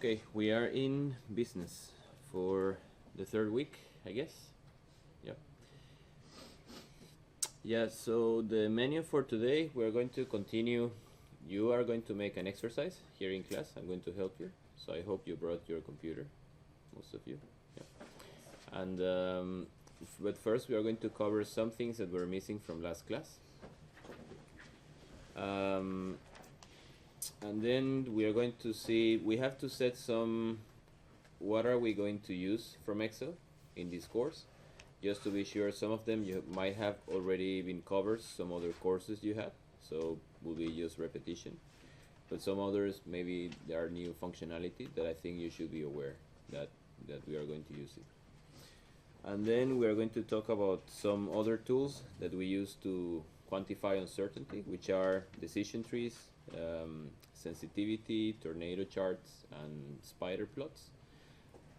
Okay, we are in business for the third week, I guess. Yeah. Yeah, so the menu for today, we're going to continue. You are going to make an exercise here in class. I'm going to help you. So I hope you brought your computer, most of you. Yeah. And but first we are going to cover some things that were missing from last class. And then we are going to see, we have to set some, what are we going to use from Excel in this course, just to be sure. Some of them you might have already been covered, some other courses you had, so will be just repetition, but some others maybe there are new functionality that I think you should be aware that we are going to use it. And then we are going to talk about some other tools that we use to quantify uncertainty, which are decision trees, sensitivity, tornado charts, and spider plots.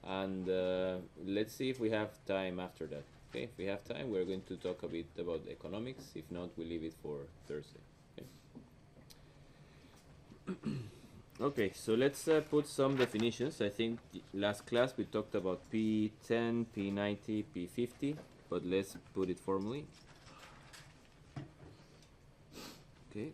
And let's see if we have time after that. Okay, if we have time, we're going to talk a bit about economics. If not, we leave it for Thursday. Okay, okay, so let's put some definitions. I think last class we talked about P10, P90, P50, but let's put it formally. Okay.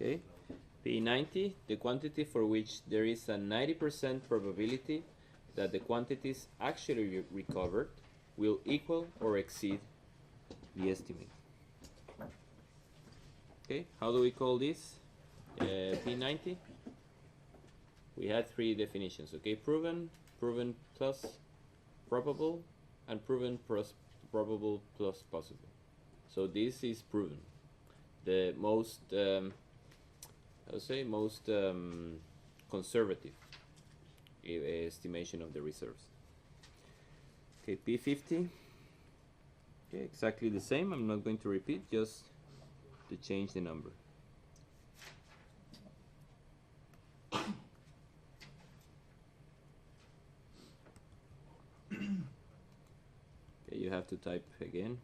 Okay, P90, the quantity for which there is a 90% probability that the quantities actually recovered will equal or exceed the estimate. Okay, how do we call this? P90? We had three definitions, okay? Proven, proven plus probable, and proven plus probable plus possible. So this is proven. The most I would say most conservative estimation of the reserves. Okay, P50. Okay, exactly the same. I'm not going to repeat, just to change the number. Okay, you have to type again,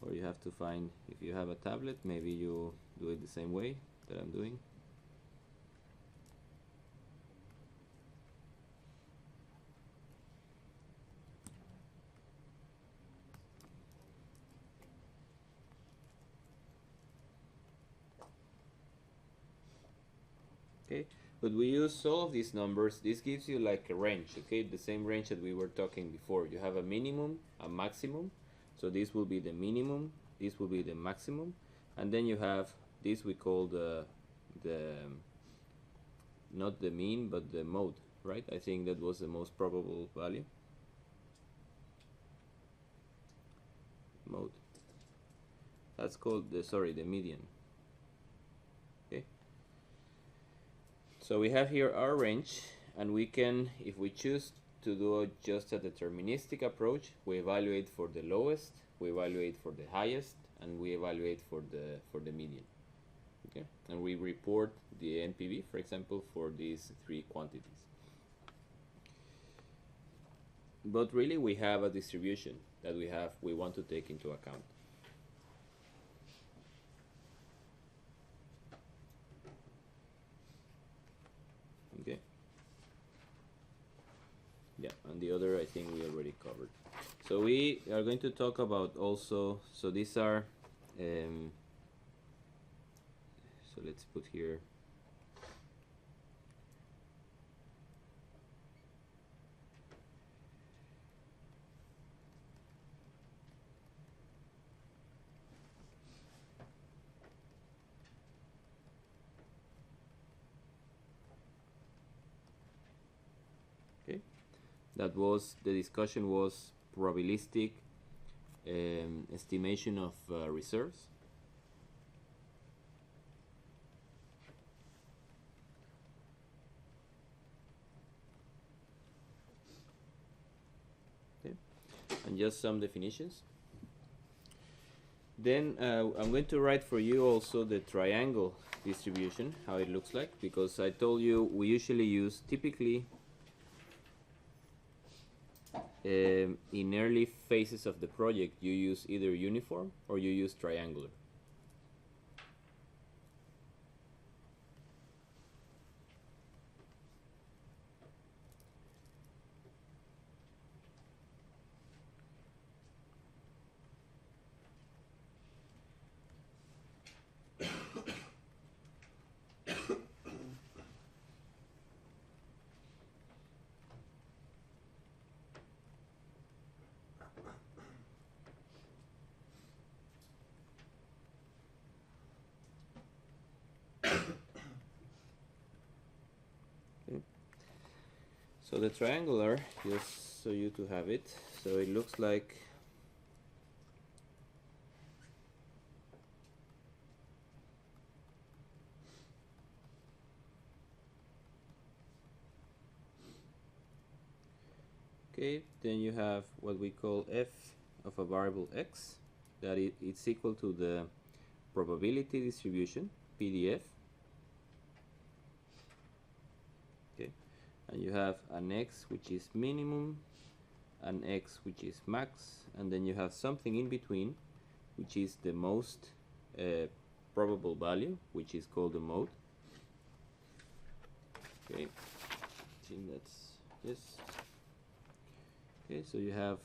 or you have to find, if you have a tablet, maybe you do it the same way that I'm doing. Okay, but we use all of these numbers. This gives you like a range, okay, the same range that we were talking before. You have a minimum, a maximum, so this will be the minimum, this will be the maximum, and then you have this we call the not the mean but the mode, right? I think that was the most probable value. Mode. That's called the, sorry, the median. Okay. So we have here our range, and we can, if we choose to do just a deterministic approach, we evaluate for the lowest, we evaluate for the highest, and we evaluate for the median. Okay, and we report the NPV, for example, for these three quantities. But really, we have a distribution that we want to take into account. Okay. Yeah, and the other I think we already covered. So we are going to talk about also, so these are so let's put here That was, the discussion was probabilistic estimation of reserves. Okay. And just some definitions. Then I'm going to write for you also the triangle distribution, how it looks like, because I told you we usually use, typically in early phases of the project, you use either uniform or you use triangular. So the triangular, just so you to have it, so it looks like okay, then you have what we call f of a variable x, that it's equal to the probability distribution, PDF. Okay, and you have an x which is minimum, an x which is max, and then you have something in between which is the most probable value, which is called the mode. Okay, I think that's this. Okay, so you have,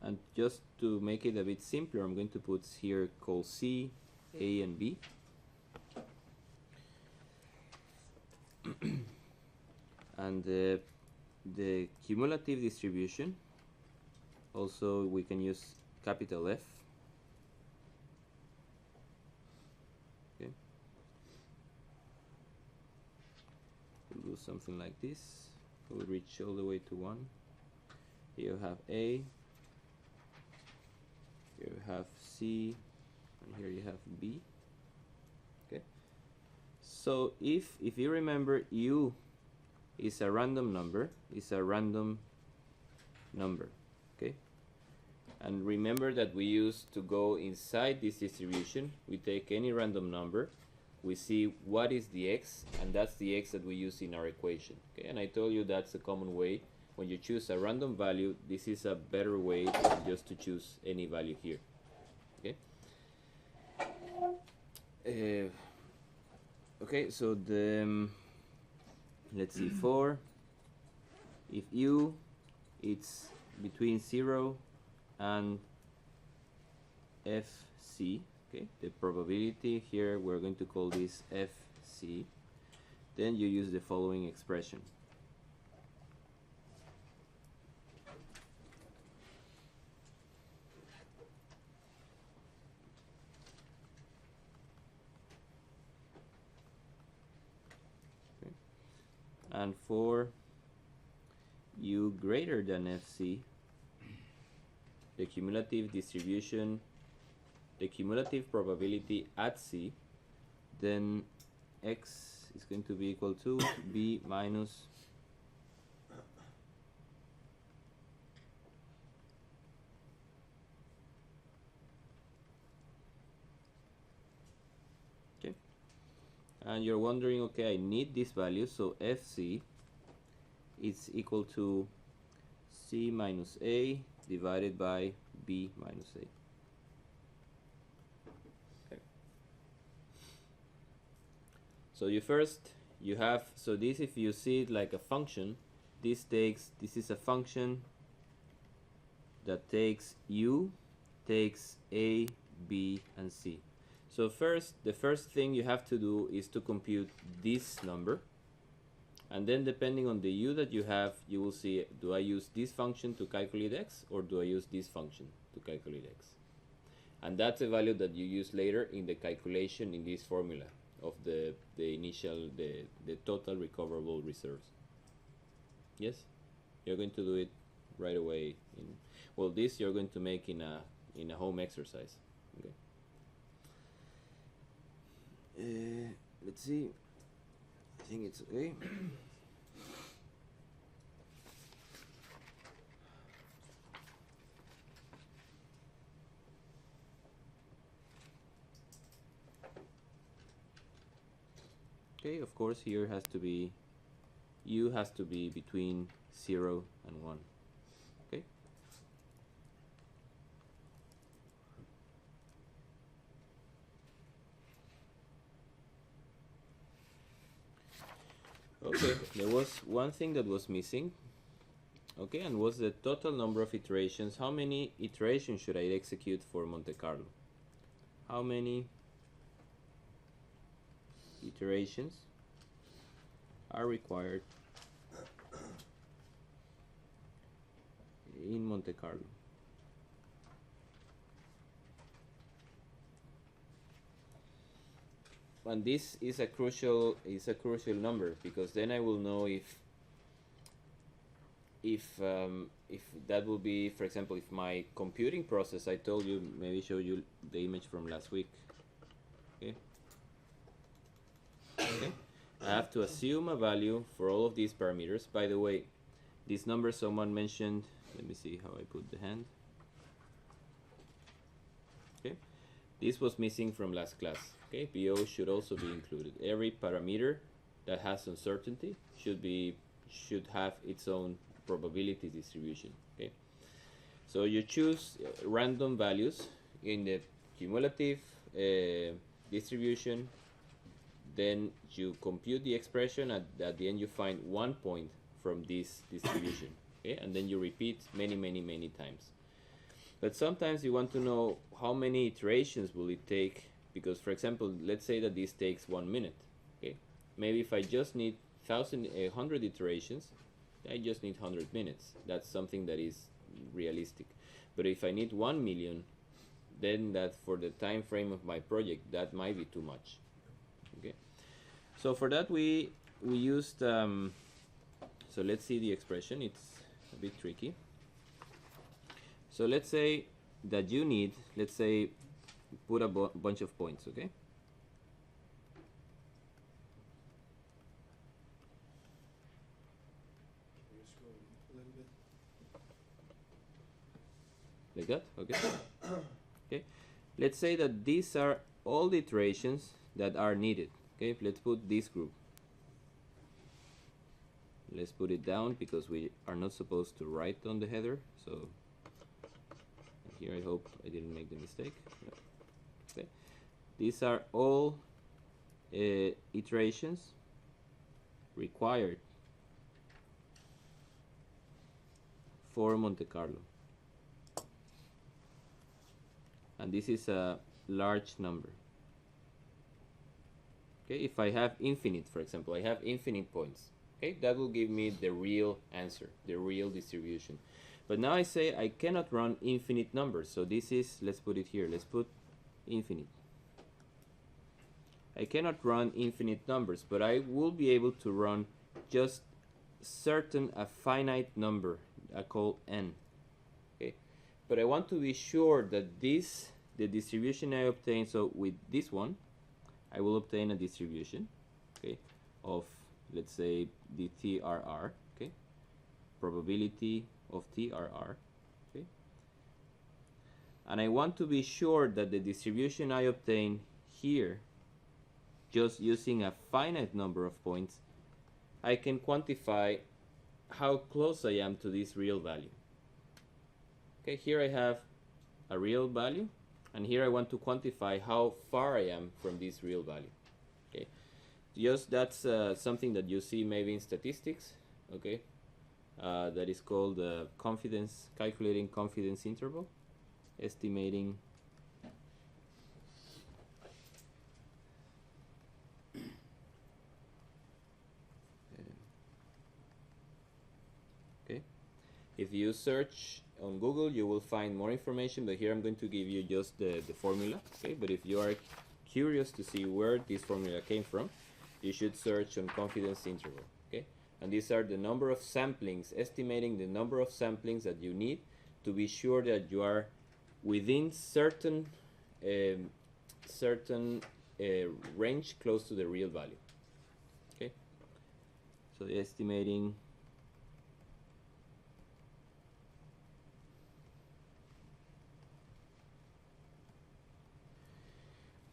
and just to make it a bit simpler, I'm going to put here call C, A, and B. And the cumulative distribution, also we can use capital F. Okay, we'll do something like this. We'll reach all the way to 1. Here you have A, here you have C, and here you have B. Okay, so if you remember, U is a random number, okay, and remember that we use, to go inside this distribution, we take any random number, we see what is the x, and that's the x that we use in our equation. Okay, and I told you that's a common way. When you choose a random value, this is a better way than just to choose any value here. Okay. Okay, so the let's see, for if u it's between 0 and fc, okay, the probability here we're going to call this fc, then you use the following expression. Okay. And for u greater than fc, the cumulative distribution, the cumulative probability at c, then x is going to be equal to b minus okay. And you're wondering, okay, I need this value, so fc is equal to c minus a divided by b minus a. Okay. So you have, so this, if you see it like a function, this is a function that takes u, takes a, b, and c. So the first thing you have to do is to compute this number, and then depending on the u that you have, you will see, do I use this function to calculate x, or do I use this function to calculate x? And that's a value that you use later in the calculation in this formula of the initial, the total recoverable reserves. Yes, you're going to do it right away. Well, this you're going to make in a home exercise. Okay. Let's see. I think it's okay. Okay, of course here has to be, u has to be between 0 and 1. Okay. Okay, there was one thing that was missing. Okay, and was the total number of iterations. How many iterations should I execute for MonteCarlo? How many iterations are required in MonteCarlo? And this is a crucial number, because then I will know if that will be, for example, if my computing process, I told you, maybe show you the image from last week. Okay. Okay. I have to assume a value for all of these parameters. By the way, this number someone mentioned, let me see how I put the hand. Okay. This was missing from last class. Okay. BO should also be included. Every parameter that has uncertainty should have its own probability distribution. Okay. So you choose random values in the cumulative distribution. Then you compute the expression, at the end you find 1 point from this distribution. Okay? And then you repeat many times. But sometimes you want to know how many iterations will it take, because for example, let's say that this takes 1 minute. Okay? Maybe if I just need 100 iterations, I just need 100 minutes. That's something that is realistic. But if I need 1 million, then that for the time frame of my project, that might be too much. Okay, so for that we used so let's see the expression. It's a bit tricky. So let's say that you need, let's say, put a bunch of points. Okay, like that. Okay. Okay, let's say that these are all the iterations that are needed. Okay, let's put this group. Let's put it down because we are not supposed to write on the header. So here I hope I didn't make the mistake. No. Okay, these are all iterations required for MonteCarlo. And this is a large number. Okay, if I have infinite, for example, I have infinite points. Okay, that will give me the real answer, the real distribution. But now I say I cannot run infinite numbers. So this is, let's put it here, let's put infinite. I cannot run infinite numbers, but I will be able to run just a finite number I call n. Okay, but I want to be sure that the distribution I obtain, so with this one, I will obtain a distribution, okay, of, let's say, the TRR, okay, probability of TRR, okay, and I want to be sure that the distribution I obtain here, just using a finite number of points, I can quantify how close I am to this real value. Okay, here I have a real value, and here I want to quantify how far I am from this real value. Okay, just that's something that you see maybe in statistics. Okay, that is called calculating confidence interval, estimating okay. If you search on Google, you will find more information, but here I'm going to give you just the formula. Okay, but if you are curious to see where this formula came from, you should search on confidence interval. Okay, and these are the number of samplings, estimating the number of samplings that you need to be sure that you are within certain range close to the real value. Okay, so the estimating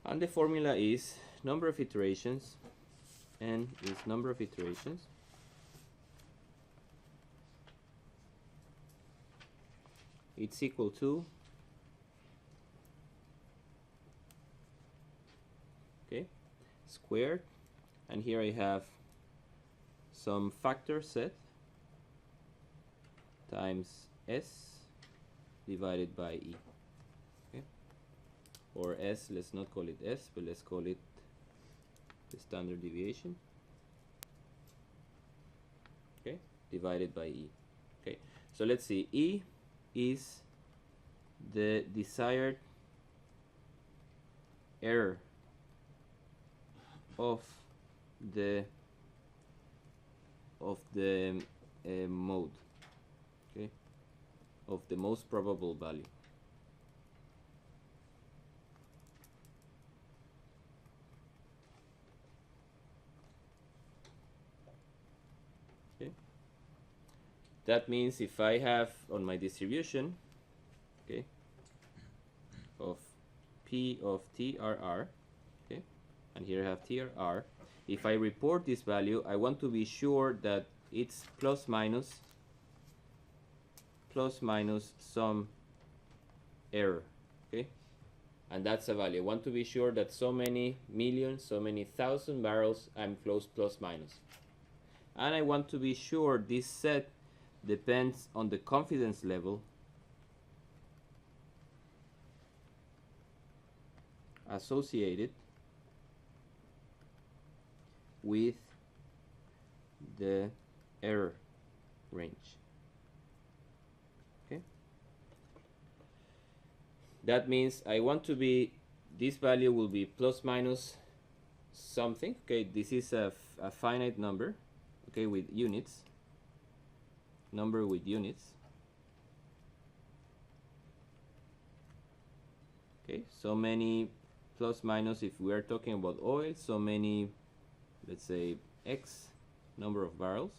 and the formula is number of iterations, n is number of iterations it's equal to, okay, squared, and here I have some factor set times s divided by e, okay, or s, let's not call it s, but let's call it the standard deviation, okay, divided by e. Okay, so let's see, e is the desired error of the mode, okay, of the most probable value. Okay, that means if I have on my distribution, okay, of P of TRR, okay, and here I have TRR, if I report this value, I want to be sure that it's plus minus some error, okay, and that's a value. I want to be sure that so many million, so many thousand barrels, I'm close plus minus, and I want to be sure this set depends on the confidence level associated with the error range. Okay, that means I want to be, this value will be plus minus something. Okay, this is a finite number, okay, with units, number with units. Okay, so many plus minus, if we are talking about oil, so many, let's say x number of barrels,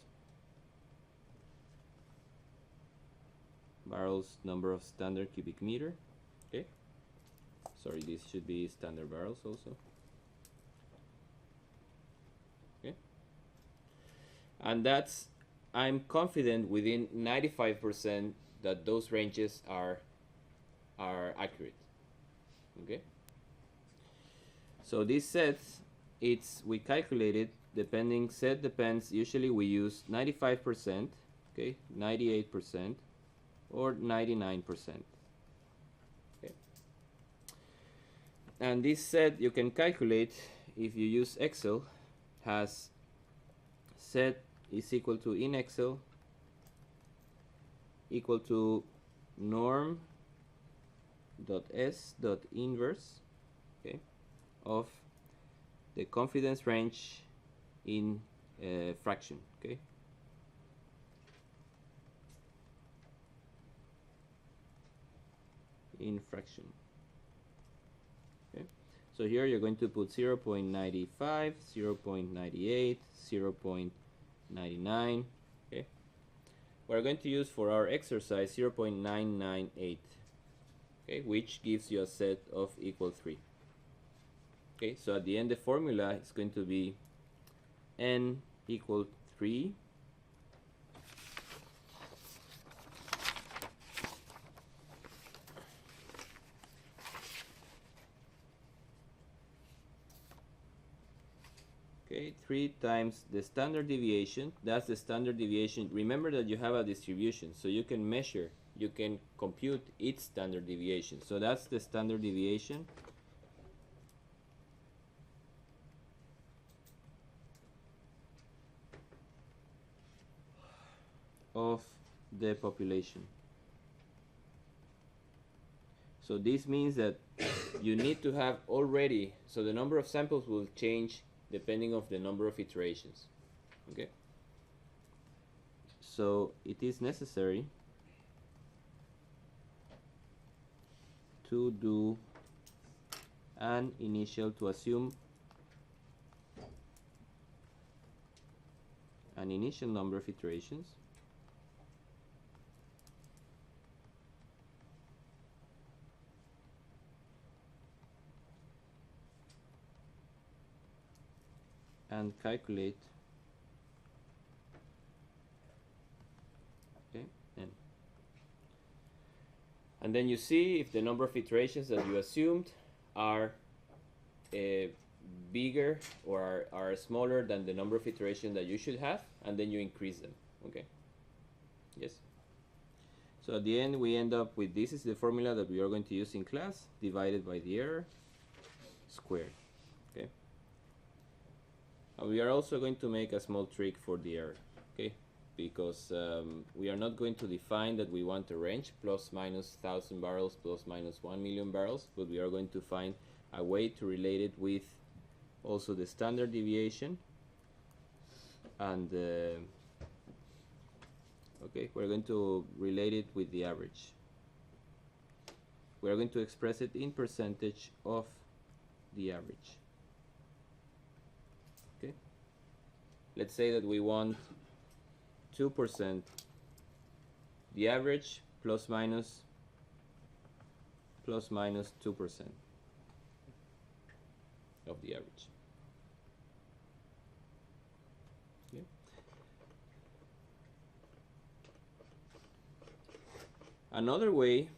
number of standard cubic meter. Okay, sorry, this should be standard barrels also. Okay, and that's, I'm confident within 95% that those ranges are accurate. Okay, so this set, it's, we calculated depending, set depends, usually we use 95%, okay, 98%, or 99%. Okay, and this set you can calculate if you use Excel, has set is equal to, in Excel, equal to norm dot s dot inverse, okay, of the confidence range in fraction, okay, in fraction. Okay, so here you're going to put 0.95, 0.98, 0.99. Okay, we're going to use for our exercise 0.998, okay, which gives you a set of equal 3. Okay, so at the end the formula is going to be n equal 3 okay, 3 times the standard deviation. That's the standard deviation. Remember that you have a distribution, so you can measure, you can compute its standard deviation. So that's the standard deviation of the population. So this means that you need to have already, so the number of samples will change depending of the number of iterations. Okay, So it is necessary to do an initial, to assume an initial number of iterations and calculate n. And then you see if the number of iterations that you assumed are bigger or are smaller than the number of iterations that you should have, and then you increase them. Okay. Yes. So at the end we end up with, this is the formula that we are going to use in class, divided by the error squared. Okay. And we are also going to make a small trick for the error. Okay. Because we are not going to define that we want a range plus minus 1,000 barrels plus minus 1 million barrels, but we are going to find a way to relate it with also the standard deviation and okay, we're going to relate it with the average. We're going to express it in percentage of the average. Okay, let's say that we want 2% the average plus minus 2% of the average. Okay. Another way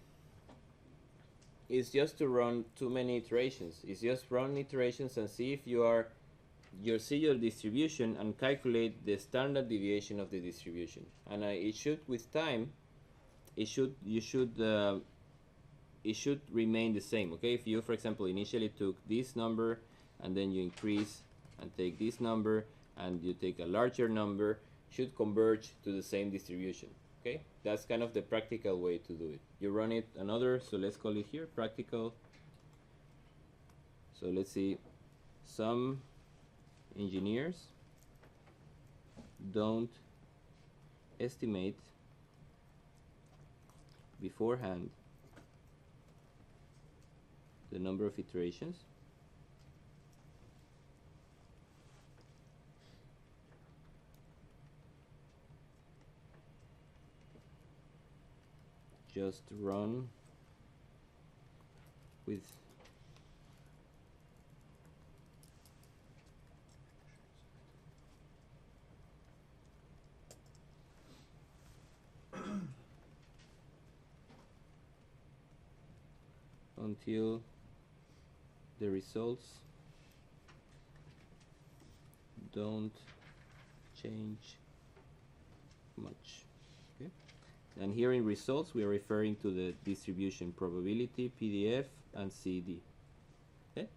is just to run too many iterations. It's just run iterations and see if you see your distribution and calculate the standard deviation of the distribution. And it should, with time, it should remain the same. Okay, if you, for example, initially took this number and then you increase and take this number and you take a larger number, should converge to the same distribution. Okay, that's kind of the practical way to do it. You run it another, so let's call it here practical. So let's see, some engineers don't estimate beforehand the number of iterations just run with until the results don't change much. Okay, and here in results we are referring to the distribution probability, PDF, and CD. Okay,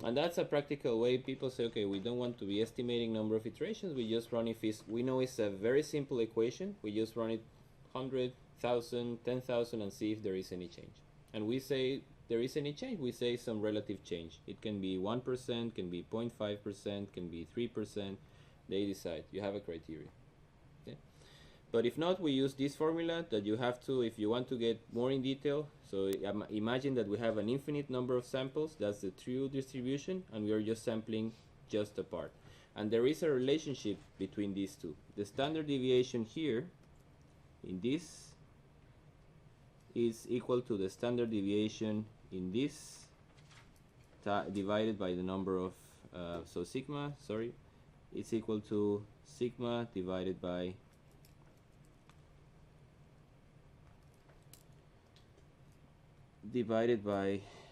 and that's a practical way. People say, okay, we don't want to be estimating number of iterations, we just run, if it's, we know it's a very simple equation, we just run it 100, 1,000, 10,000 and see if there is any change. And we say there is any change, we say some relative change. It can be 1%, can be 0.5%, can be 3%. They decide. You have a criteria. Okay? But if not, we use this formula that you have to, if you want to get more in detail. So imagine that we have an infinite number of samples. That's the true distribution, and we are just sampling just a part. And there is a relationship between these two. The standard deviation here in this is equal to the standard deviation in this divided by the number of so sigma, sorry, it's equal to sigma divided by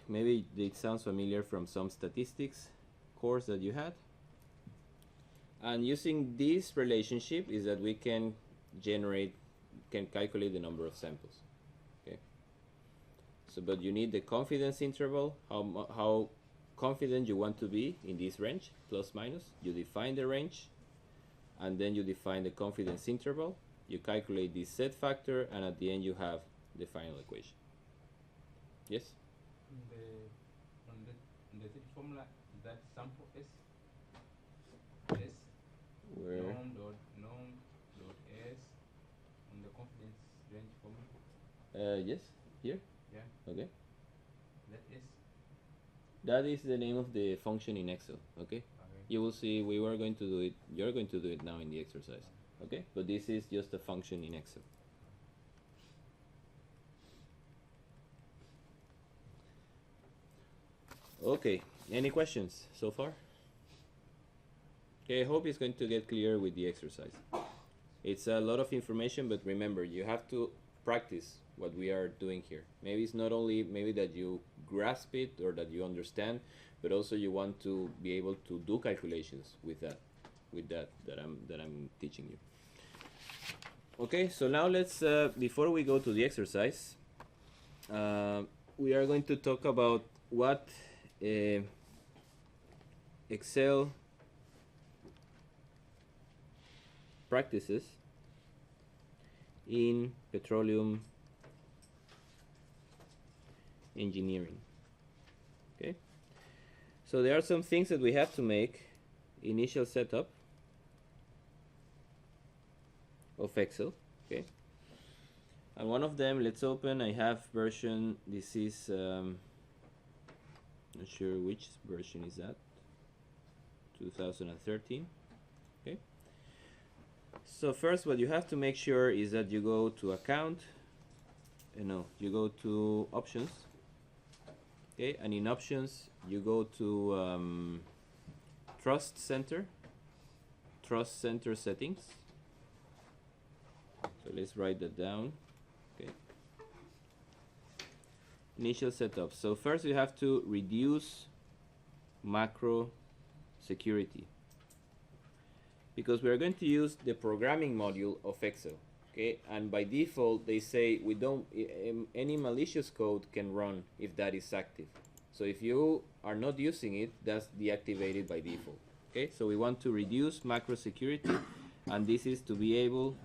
maybe it sounds familiar from some statistics course that you had. And using this relationship is that we can calculate the number of samples. So, but you need the confidence interval, how confident you want to be in this range, plus minus. You define the range, and then you define the confidence interval. You calculate the Z factor, and at the end you have the final equation. Yes? On the formula, that sample S where known Yes, here. Yeah, Okay. that is. That is the name of the function in Excel. Okay. Okay. You will see we were going to do it. You're going to do it now in the exercise. Okay. But this is just a function in Excel. Okay. Any questions so far? Okay. I hope it's going to get clear with the exercise. It's a lot of information, but remember, you have to practice what we are doing here. Maybe it's not only maybe that you grasp it or that you understand, but also you want to be able to do calculations with that I'm teaching you. Okay, so now let's before we go to the exercise, we are going to talk about what Excel practices in petroleum engineering. Okay, so there are some things that we have to make. Initial setup of Excel. Okay, and one of them, let's open. I have version. This is not sure which version is that. 2013. Okay. So first, what you have to make sure is that you go to account. You go to options. Okay, and in options you go to trust center settings. So let's write that down. Okay. Initial setup. So first you have to reduce macro security, because we are going to use the programming module of Excel. Okay, and by default they say we don't any malicious code can run if that is active. So if you are not using it, that's deactivated by default. Okay, so we want to reduce macro security, and this is to be able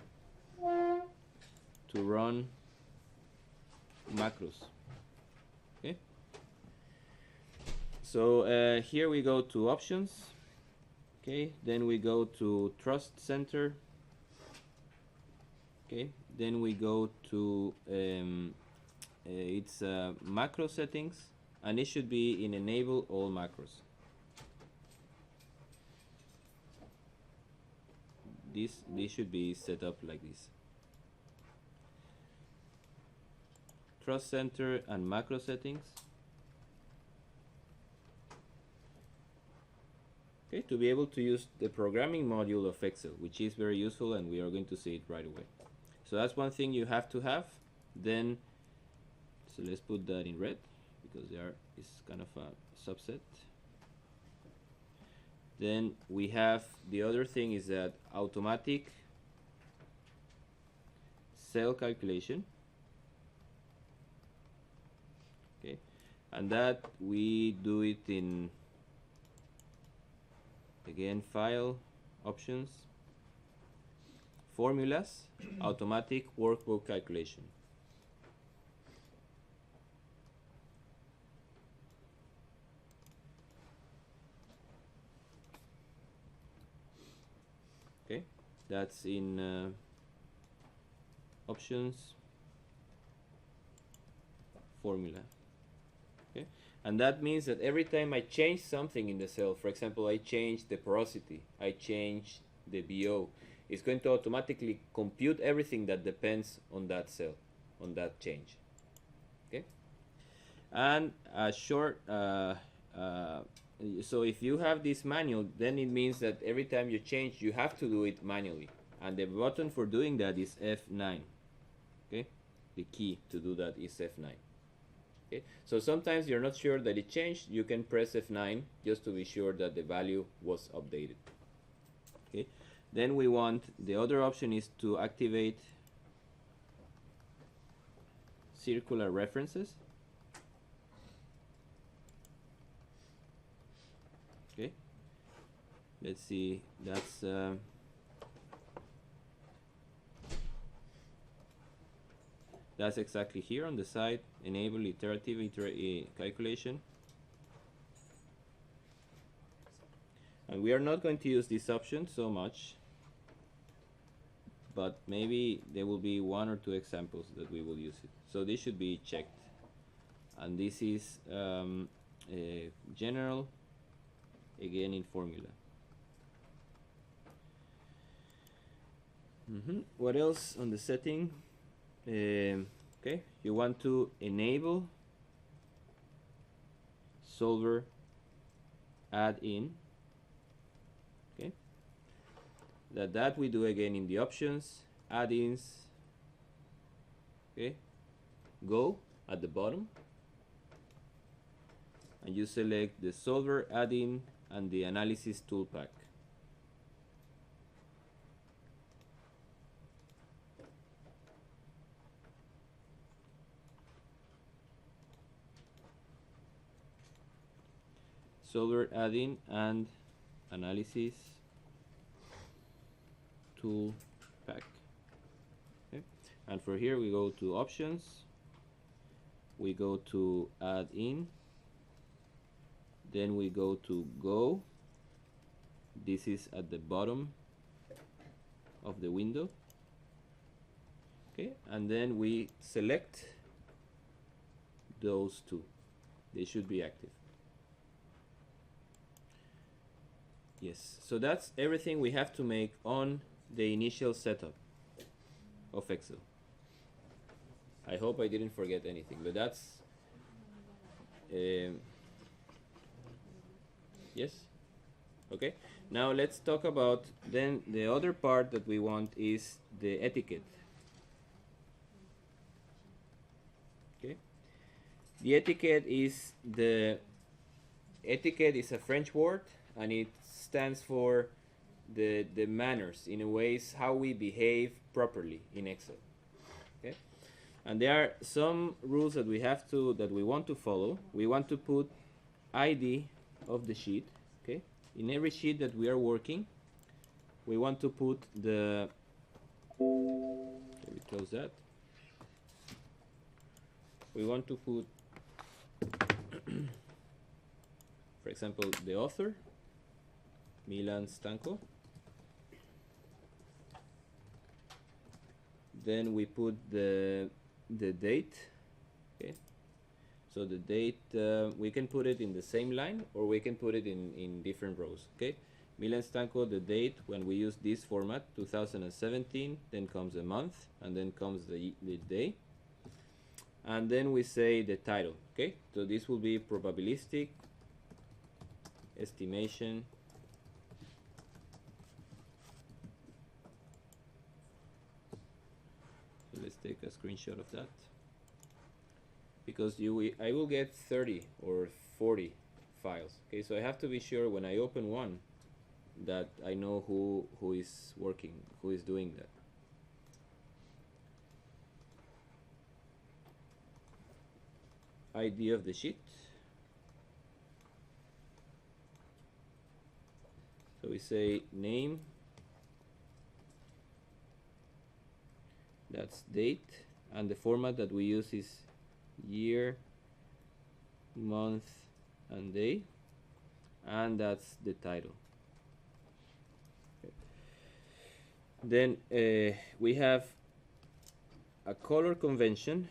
to run macros. Okay, so here we go to options. Okay, then we go to trust center. Okay, then we go to it's macro settings, and it should be in enable all macros. This should be set up like this. Trust center and macro settings. Okay, to be able to use the programming module of Excel, which is very useful, and we are going to see it right away. So that's one thing you have to have. Then, so let's put that in red, because it's kind of a subset. Then we have the other thing is that automatic cell calculation. Okay, and that we do it in, again, file, options, formulas, automatic workbook calculation. Okay, that's in options, formula. Okay, and that means that every time I change something in the cell, for example, I change the porosity, I change the BO, it's going to automatically compute everything that depends on that cell, on that change. Okay, and a short so if you have this manual, then it means that every time you change, you have to do it manually, and the button for doing that is F9. Okay, the key to do that is F9. Okay, so sometimes you're not sure that it changed, you can press F9 just to be sure that the value was updated. Okay, then we want, the other option is to activate circular references. Okay, let's see, that's exactly here on the side, enable iterative calculation. And we are not going to use this option so much, but maybe there will be one or two examples that we will use it. So this should be checked. And this is general, again in formula. What else on the setting? Okay, you want to enable solver add-in. Okay, that we do again in the options, add-ins. Okay, go at the bottom, and you select the solver add-in and the analysis tool pack. Solver add-in and analysis tool pack. Okay. And for here we go to options, we go to add-in, then we go to go. This is at the bottom of the window. Okay, and then we select those two. They should be active. Yes, so that's everything we have to make on the initial setup of Excel. I hope I didn't forget anything, but that's yes. Okay, now let's talk about then the other part that we want is the etiquette. Okay, the etiquette is a French word, and it stands for the manners, in a ways how we behave properly in Excel. Okay, and there are some rules that we want to follow. We want to put ID of the sheet. Okay, in every sheet that we are working, we want to put the. Let me close that. We want to put, for example, the author, Milan Stanko. Then we put the date. Okay, so the date, we can put it in the same line, or we can put it in different rows. Okay, Milan Stanko, the date, when we use this format, 2017, then comes the month, and then comes the day, and then we say the title. Okay, so this will be probabilistic estimation let's take a screenshot of that, because I will get 30 or 40 files. Okay, so I have to be sure when I open one that I know who is working, who is doing that. ID of the sheet. So we say name, that's date, and the format that we use is year, month, and day, and that's the title. Okay. Then we have a color convention.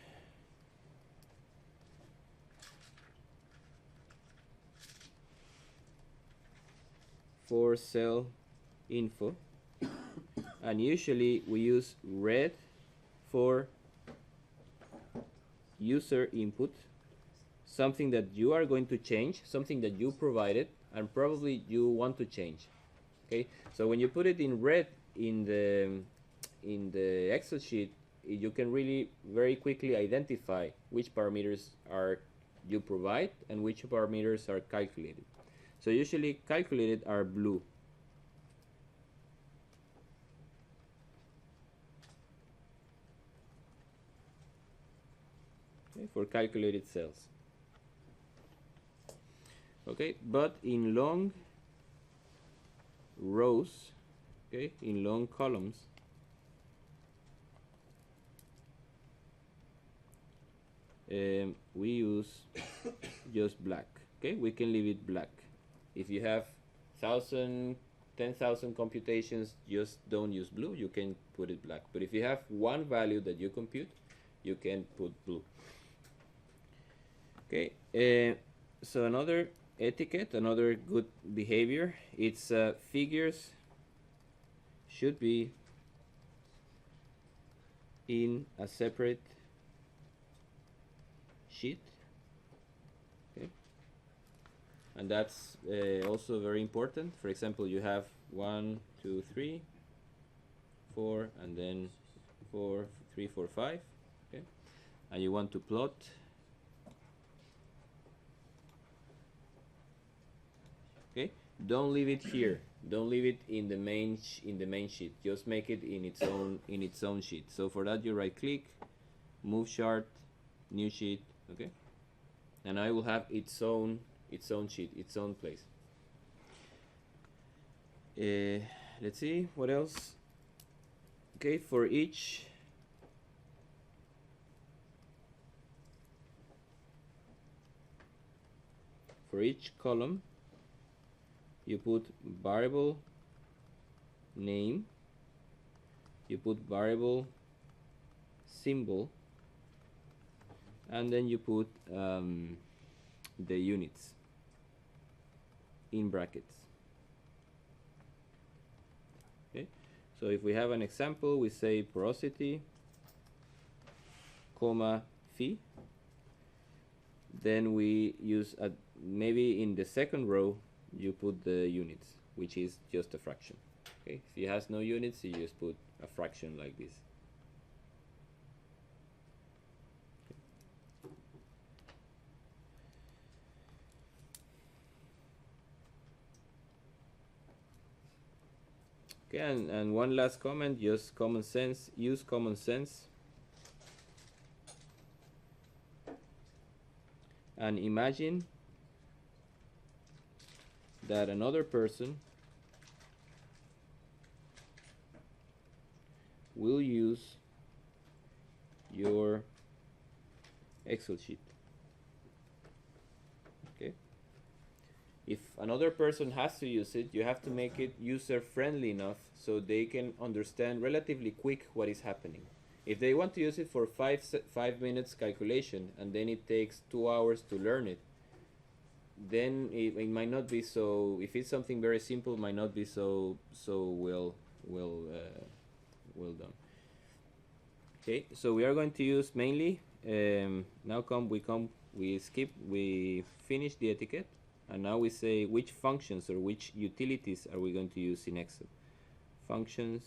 For cell info, and usually we use red for user input, something that you are going to change, something that you provided and probably you want to change. Okay, so when you put it in red in the Excel sheet, you can really very quickly identify which parameters are you provide and which parameters are calculated. So usually calculated are blue. Okay, for calculated cells. Okay, but in long rows, okay, in long columns, we use just black. Okay, we can leave it black. If you have 1,000 10,000 computations, just don't use blue, you can put it black. But if you have one value that you compute, you can put blue. Okay, so another etiquette, another good behavior, it's figures should be in a separate sheet. Okay, and that's also very important. For example, you have 1, 2, 3, 4, and then 4, 3, 4, 5. Okay, and you want to plot okay, don't leave it here, don't leave it in the main sheet, just make it in its own sheet. So for that you right click, move chart, new sheet. Okay, and I will have its own sheet, its own place. Let's see what else. Okay, for each column you put variable name, you put variable symbol, and then you put the units in brackets. Okay, so if we have an example, we say porosity, comma, phi, then we use maybe in the second row you put the units, which is just a fraction. Okay, if it has no units, you just put a fraction like this. Okay, and one last comment, just common sense, use common sense. And imagine that another person will use your Excel sheet. Okay, if another person has to use it, you have to make it user friendly enough so they can understand relatively quick what is happening. If they want to use it for 5 minutes calculation and then it takes 2 hours to learn it, then it might not be so. If it's something very simple, it might not be so well done. Okay, so we are going to use mainly we finish the etiquette, and now we say which functions or which utilities are we going to use in Excel. Functions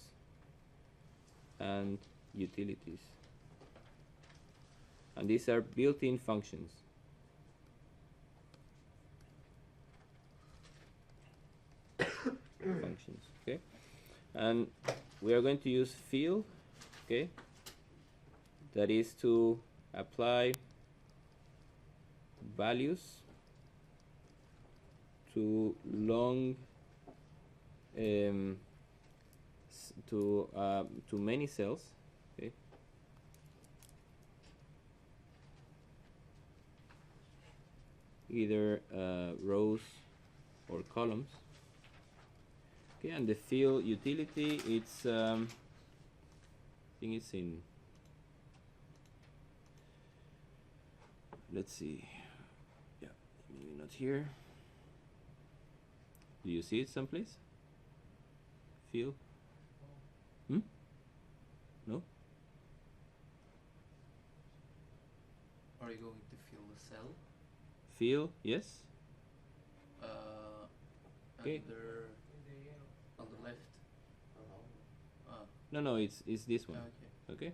and utilities, and these are built-in functions. Functions, okay, and we are going to use fill, okay, that is to apply values to long to many cells. Okay, either rows or columns. Okay, and the fill utility, it's I think it's in, let's see, yeah, maybe not here. Do you see it someplace? Fill? No? Are you going to fill the cell? Fill, yes. Okay. On the left. No, it's this one. Okay. Okay.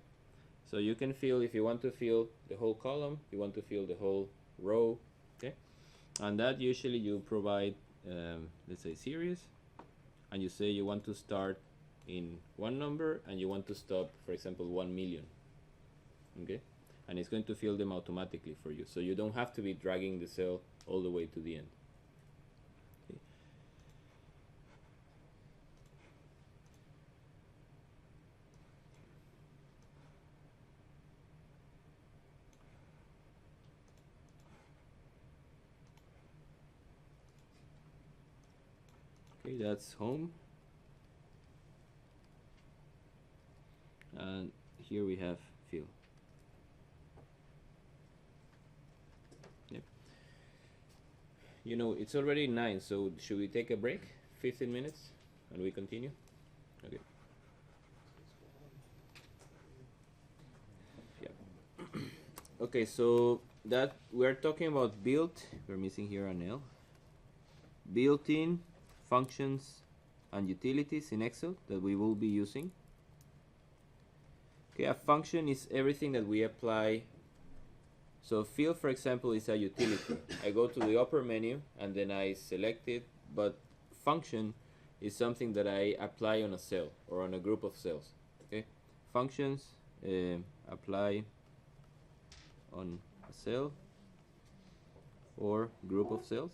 So you can fill, if you want to fill the whole column, you want to fill the whole row. Okay. And that usually you provide, let's say, series, and you say you want to start in one number and you want to stop, for example, 1 million. Okay. And it's going to fill them automatically for you, so you don't have to be dragging the cell all the way to the end. Okay. Okay, that's home. And here we have fill. Yep. You know, it's already 9, so should we take a break? 15 minutes and we continue? Okay. Yeah. Okay, so that we're talking about built, we're missing here an L. Built-in functions and utilities in Excel that we will be using. Okay, a function is everything that we apply. So fill, for example, is a utility. I go to the upper menu and then I select it, but function is something that I apply on a cell or on a group of cells. Okay, functions apply on a cell or group of cells.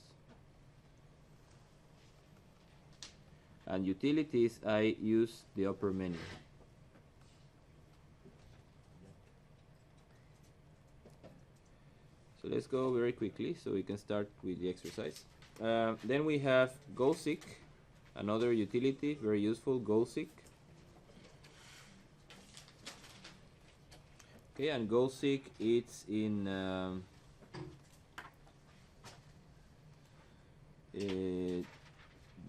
And utilities, I use the upper menu. So let's go very quickly so we can start with the exercise. Then we have goalseek, another utility, very useful, goalseek. Okay, and goalseek, it's in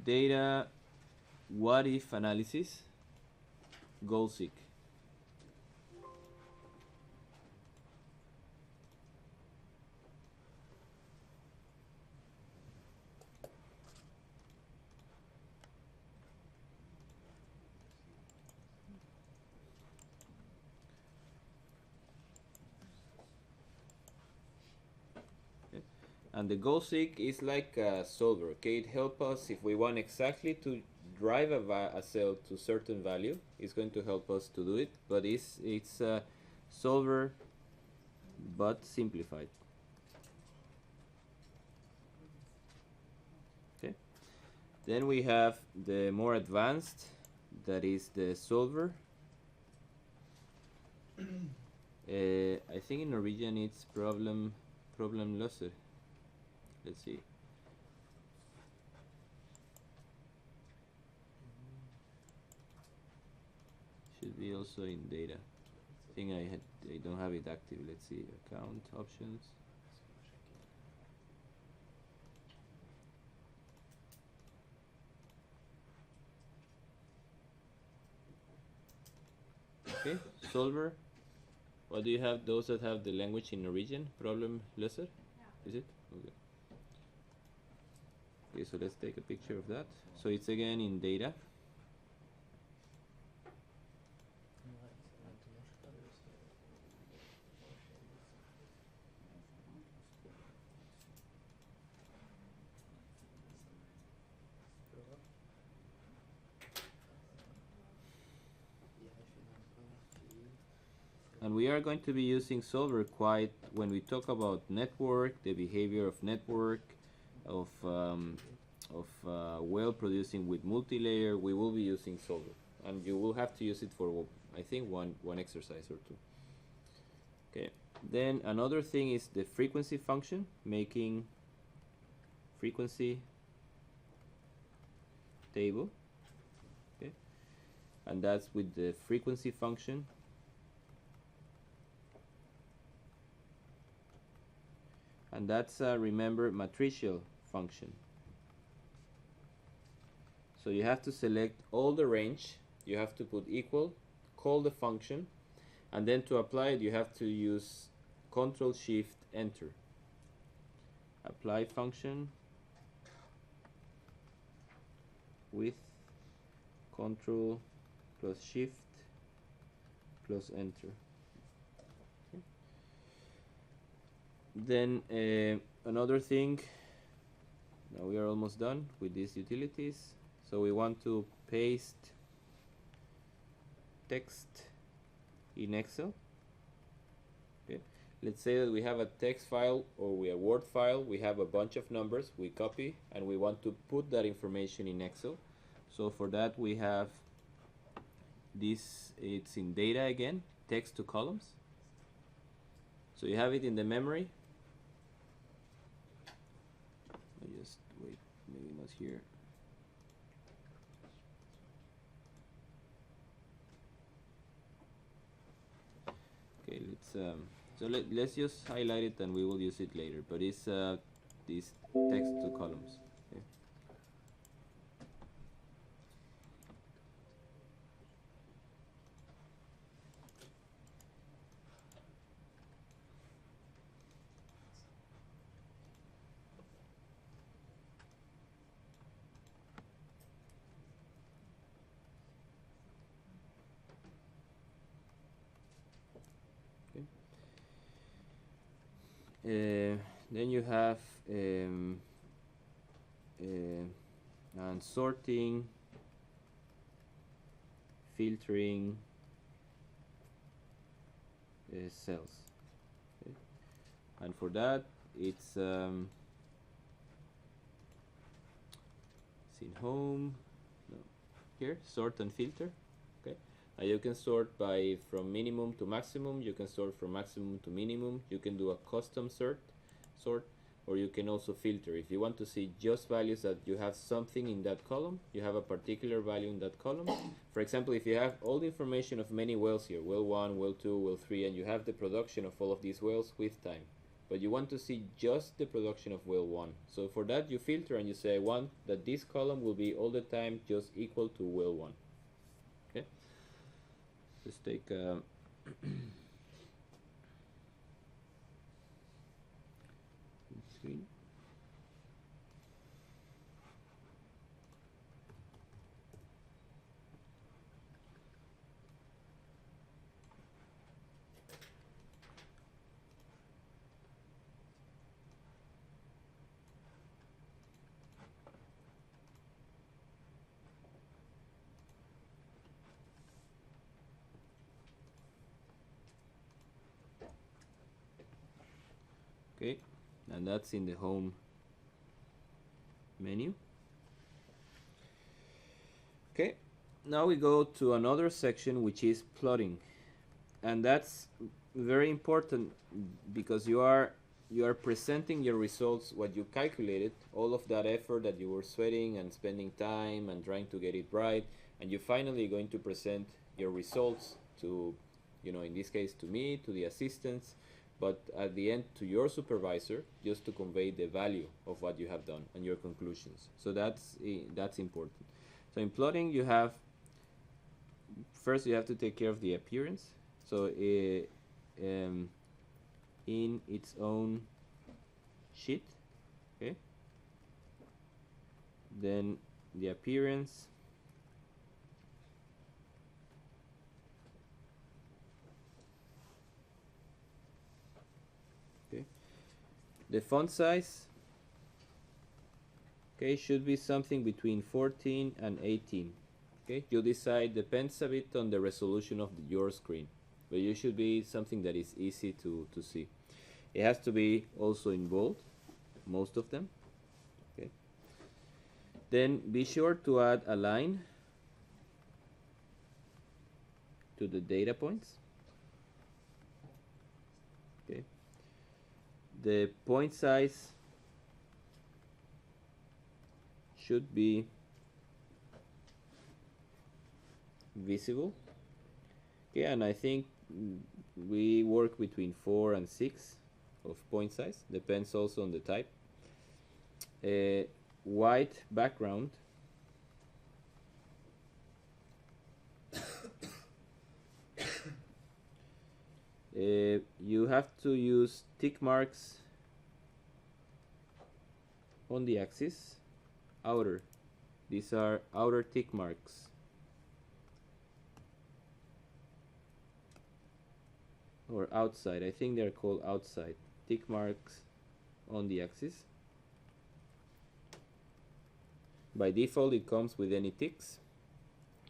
data what if analysis, goalseek. And the goalseek is like a solver. Okay, it helps us if we want exactly to drive a cell to certain value. It's going to help us to do it, but it's a solver but simplified. Okay. Then we have the more advanced, that is the solver. I think in Norwegian it's problemløser. Let's see. Should be also in data. I think I don't have it active. Let's see, account options. Okay, solver. What do you have? Those that have the language in Norwegian, problemløser? Yeah. Is it? Okay. Okay, so let's take a picture of that. So it's again in data. And we are going to be using solver quite when we talk about network, the behavior of network, of well producing with multi-layer. We will be using solver, and you will have to use it for I think one exercise or two. Okay. Then another thing is the frequency function, making frequency table. Okay, and that's with the frequency function. And that's remember matricial function. So you have to select all the range, you have to put equal, call the function, and then to apply it you have to use Control Shift Enter. Apply function with Control plus Shift plus Enter. Then another thing, now we are almost done with these utilities. So we want to paste text in Excel. Okay. Let's say that we have a text file or a Word file, we have a bunch of numbers, we copy and we want to put that information in Excel. So for that we have this, it's in data again, text to columns. So you have it in the memory. Just wait, maybe not here. it's so let's just highlight it and we will use it later. But it's these text to columns. Okay. Then you have and sorting, filtering cells. Okay. And for that, it's in home. No, here sort and filter. Okay, and you can sort by from minimum to maximum. You can sort from maximum to minimum. You can do a custom sort, or you can also filter. If you want to see just values that you have something in that column, you have a particular value in that column. For example, if you have all the information of many wells here, well 1, well 2, well 3, and you have the production of all of these wells with time, but you want to see just the production of well 1. So for that you filter and you say I want that this column will be all the time just equal to well 1. Okay, let's take screen. Okay, and that's in the home menu. Okay, now we go to another section which is plotting, and that's very important because you are presenting your results, what you calculated, all of that effort that you were sweating and spending time and trying to get it right, and you're finally going to present your results to, in this case to me, to the assistants, but at the end to your supervisor, just to convey the value of what you have done and your conclusions. So that's important. So in plotting, you have first you have to take care of the appearance. So in its own sheet, okay. Then the appearance. The font size, okay, should be something between 14 and 18. Okay, you decide, depends a bit on the resolution of your screen, but you should be something that is easy to see. It has to be also in bold, most of them. Okay. Then be sure to add a line to the data points. Okay. The point size should be visible. Okay, and I think we work between 4 and 6 of point size, depends also on the type. White background. You have to use tick marks on the axis, outer. These are outer tick marks. Or outside, I think they're called outside. Tick marks on the axis. By default, it comes with any ticks.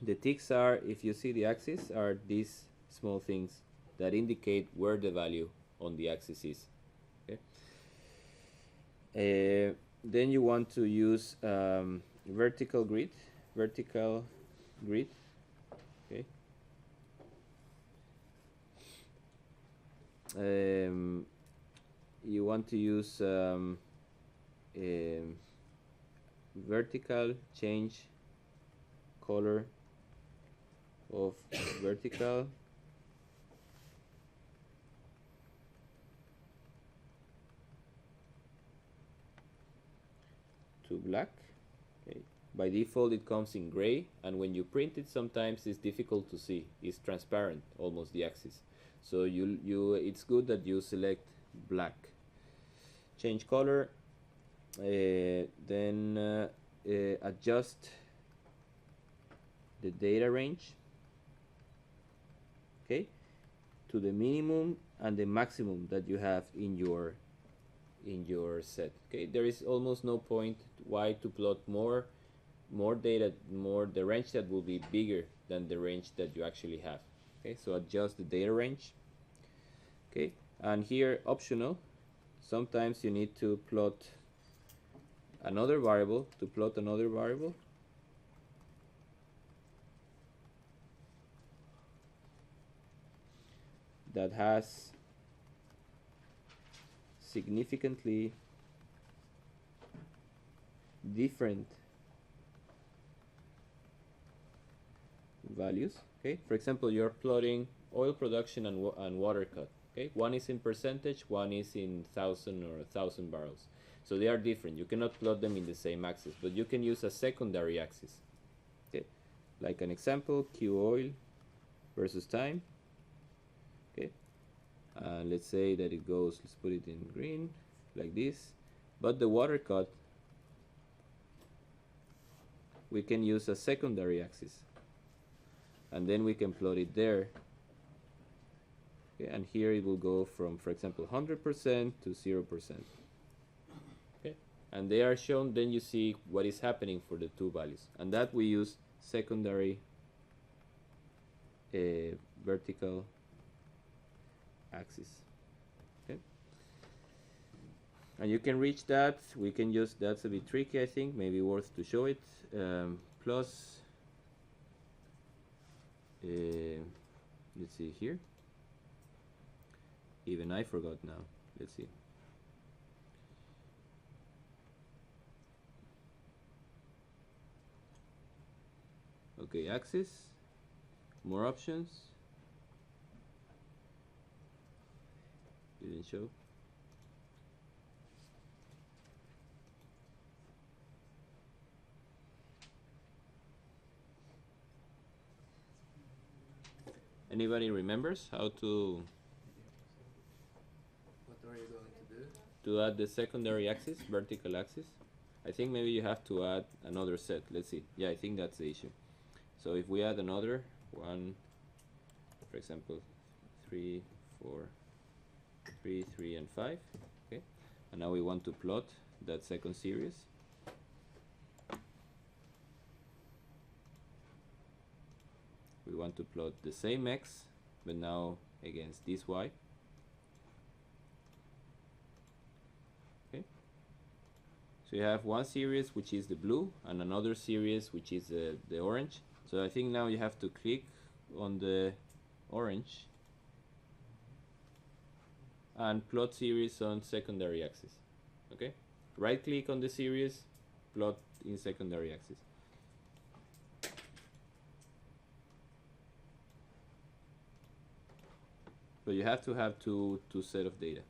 The ticks are, if you see the axis, are these small things that indicate where the value on the axis is. Okay. Then you want to use vertical grid. Okay. You want to use vertical change color of vertical to black. Okay. By default it comes in gray, and when you print it sometimes it's difficult to see. It's transparent, almost the axis. So it's good that you select black. Change color, then adjust the data range, okay, to the minimum and the maximum that you have in your set. Okay, there is almost no point why to plot more data, the range that will be bigger than the range that you actually have. Okay, so adjust the data range. Okay, and here optional, sometimes you need to plot another variable that has significantly different values. Okay, for example, you're plotting oil production and water cut. Okay, one is in percentage, one is in 1,000 or 1,000 barrels. So they are different. You cannot plot them in the same axis, but you can use a secondary axis. Okay, like an example, Q oil versus time. Okay, let's say that it goes, let's put it in green, like this. But the water cut, we can use a secondary axis, and then we can plot it there. Okay, and here it will go from, for example, 100% to 0%. Okay, and they are shown, then you see what is happening for the two values, and that we use secondary vertical axis. Okay, and you can reach that. We can use, that's a bit tricky, I think, maybe worth to show it. Plus, let's see here. Even I forgot now. Let's see. Okay, axis, more options. Didn't show. Anybody remembers how to What are you going to do? add the secondary axis, vertical axis? I think maybe you have to add another set. Let's see. Yeah, I think that's the issue. So if we add another one, for example, 3, 4, 3, 3, and 5. Okay, and now we want to plot that second series. We want to plot the same x, but now against this y. Okay, so you have one series which is the blue and another series which is the orange. So I think now you have to click on the orange and plot series on secondary axis. Okay, right click on the series, plot in secondary axis. So you have to have two set of data.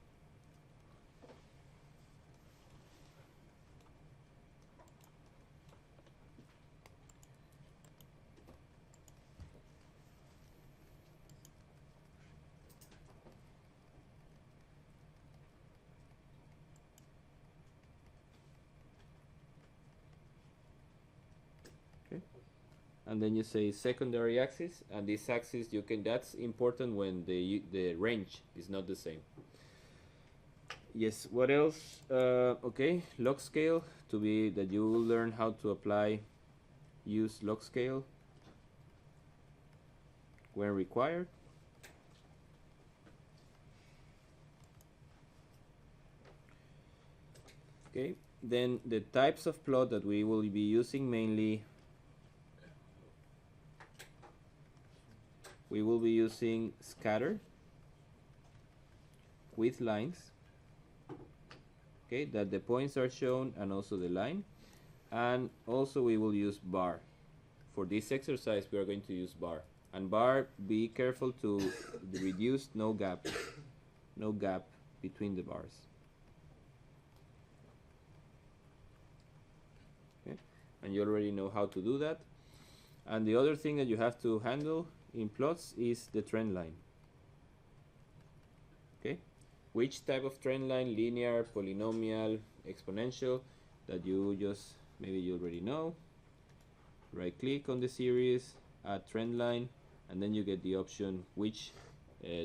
And then you say secondary axis, and this axis you can, that's important when the range is not the same. Yes, what else? Okay, log scale, to be that you will learn how to use log scale when required. Okay, then the types of plot that we will be using mainly, we will be using scatter with lines, okay, that the points are shown and also the line, and also we will use bar. For this exercise we are going to use bar, and bar, be careful to reduce no gap between the bars. Okay? And you already know how to do that. And the other thing that you have to handle in plots is the trend line. Okay? Which type of trend line, linear, polynomial, exponential, that you just, maybe you already know. Right click on the series, add trend line, and then you get the option which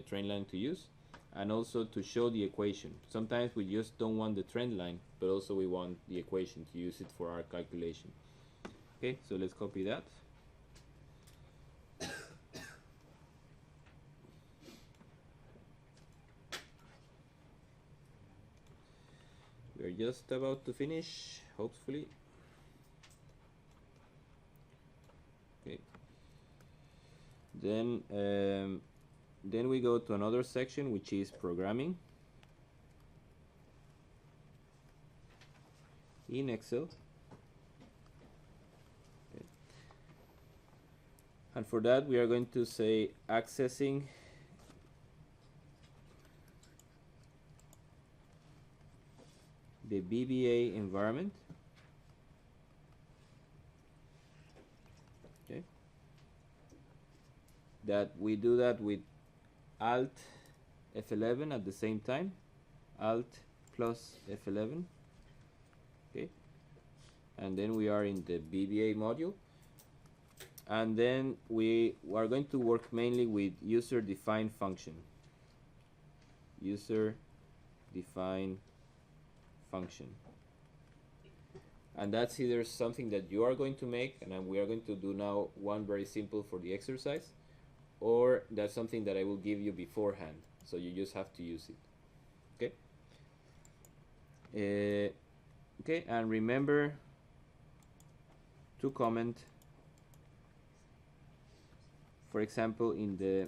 trend line to use, and also to show the equation. Sometimes we just don't want the trend line, but also we want the equation to use it for our calculation. Okay, so let's copy that. We're just about to finish, hopefully. Okay. Then we go to another section, which is programming in Excel. Okay. And for that, we are going to say accessing the VBA environment. Okay. That we do that with Alt F11 at the same time, Alt plus F11. Okay. And then we are in the VBA module. And then we are going to work mainly with user-defined function. User-defined function. And that's either something that you are going to make, and we are going to do now one very simple for the exercise, or that's something that I will give you beforehand, so you just have to use it. Okay. Okay, and remember to comment, for example, in the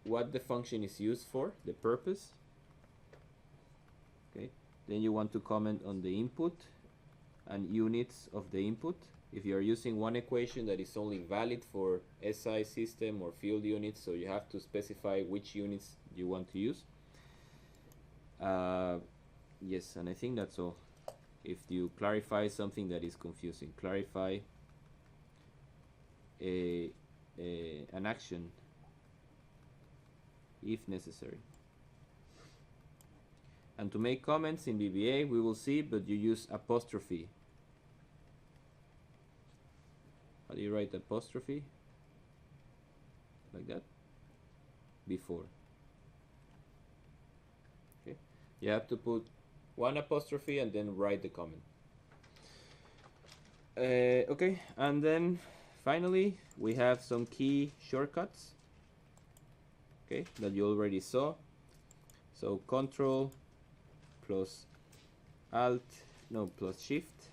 what the function is used for, the purpose. Okay, then you want to comment on the input and units of the input. If you are using one equation that is only valid for SI system or field units, so you have to specify which units you want to use. Yes, and I think that's all. If you clarify something that is confusing, clarify an action if necessary. And to make comments in VBA, we will see, but you use apostrophe. How do you write apostrophe? Like that? Before. Okay. You have to put one apostrophe and then write the comment. Okay, and then finally we have some key shortcuts. Okay, that you already saw. So Control plus Alt, no, plus Shift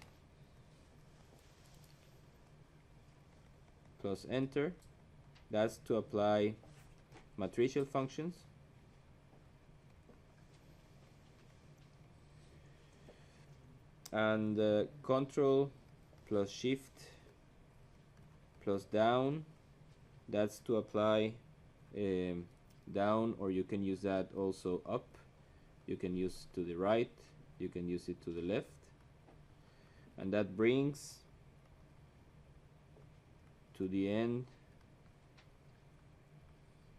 plus Enter. That's to apply matricial functions. And Control plus Shift plus Down, that's to apply down, or you can use that also up. You can use to the right, you can use it to the left, and that brings to the end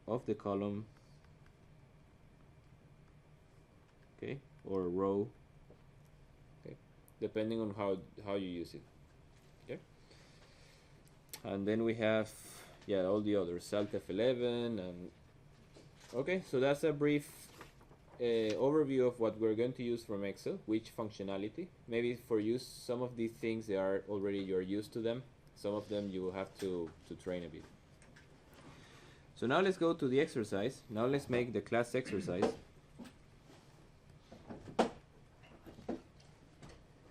of the column, okay, or row, okay, depending on how you use it. Okay, and then we have all the others, Alt F11, and okay, so that's a brief overview of what we're going to use from Excel, which functionality. Maybe for you, some of these things they are already, you're used to them. Some of them you will have to train a bit. So now let's go to the exercise. Now let's make the class exercise.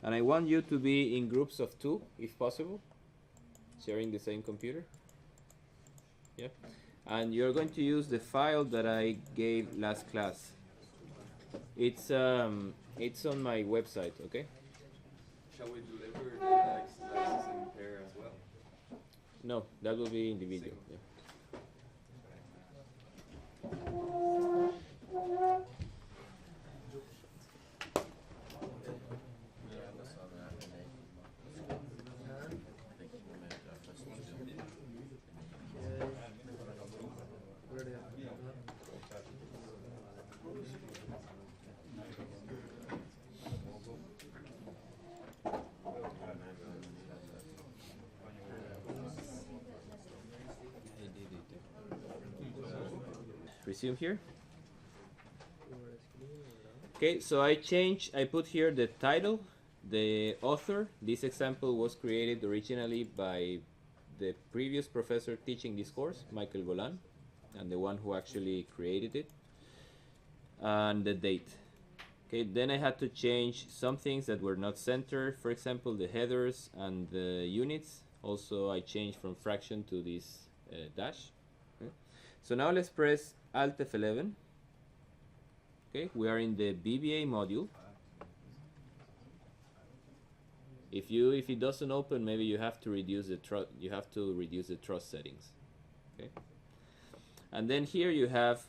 And I want you to be in groups of 2, if possible, sharing the same computer. Yeah. And you're going to use the file that I gave last class. It's on my website, okay? Shall we deliver the exercises in pair as well? No, that will be individual. Yeah. resume here. Okay, so I put here the title, the author. This example was created originally by the previous professor teaching this course, Michael Golan, and the one who actually created it, and the date. Okay, then I had to change some things that were not centered, for example, the headers and the units. Also, I changed from fraction to this dash. Okay. So now let's press Alt F11. Okay, we are in the BBA module. If it doesn't open, maybe you have to reduce the trust settings. Okay, and then here you have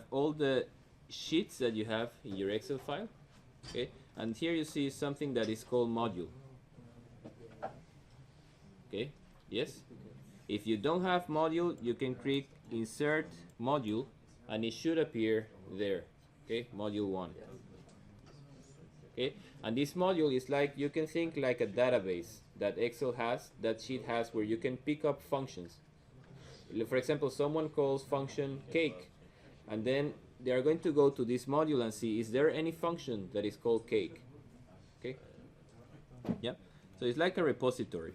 all the sheets that you have in your Excel file. Okay, and here you see something that is called module. Okay, yes. If you don't have module, you can click Insert Module, and it should appear there. Okay, module 1. Okay, and this module is like, you can think like a database that Excel has, that sheet has, where you can pick up functions. For example, someone calls function cake, and then they are going to go to this module and see, is there any function that is called cake? Okay, yeah. So it's like a repository.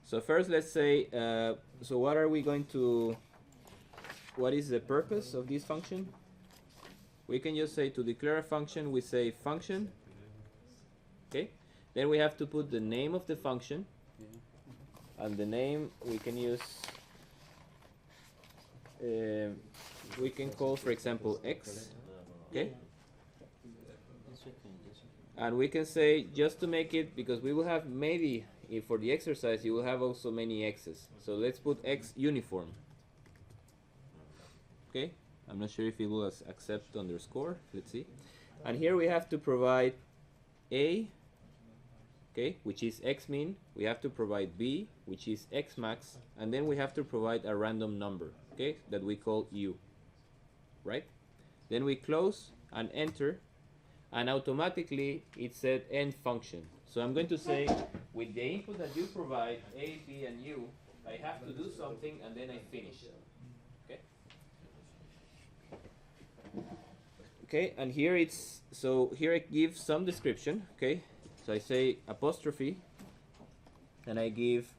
So first, let's say, so what is the purpose of this function? We can just say, to declare a function, we say function. Okay, then we have to put the name of the function, and the name we can use, we can call, for example, x. Okay, and we can say, just to make it, because we will have, maybe if for the exercise you will have also many x's, so let's put x uniform. Okay, I'm not sure if it will accept underscore. Let's see. And here we have to provide a, okay, which is x min. We have to provide b, which is x max, and then we have to provide a random number, okay, that we call u. Right? Then we close and enter, and automatically it said end function. So I'm going to say, with the input that you provide, a, b, and u, I have to do something, and then I finish. Okay. Okay, and here it's, so here I give some description. Okay, so I say apostrophe, and I give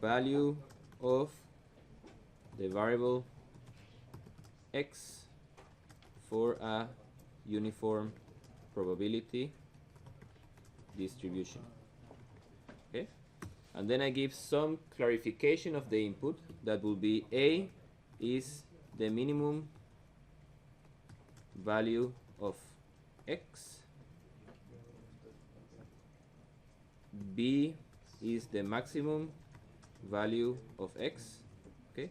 value of the variable x for a uniform probability distribution. Okay, and then I give some clarification of the input. That will be, a is the minimum value of x, b is the maximum value of x, okay,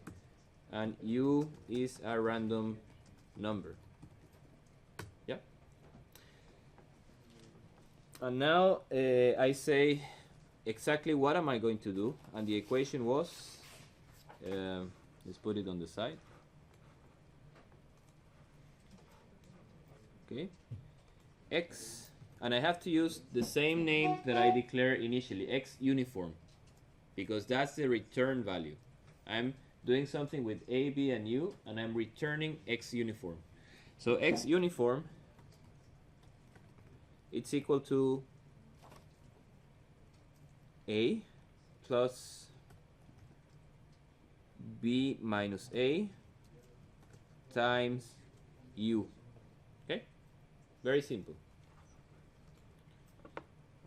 and u is a random number. Yeah. And now I say exactly what am I going to do, and the equation was, let's put it on the side. Okay, x, and I have to use the same name that I declared initially, x uniform, because that's the return value. I'm doing something with a, b, and u, and I'm returning x uniform. So x uniform, it's equal to a plus b minus a times u. Okay, very simple.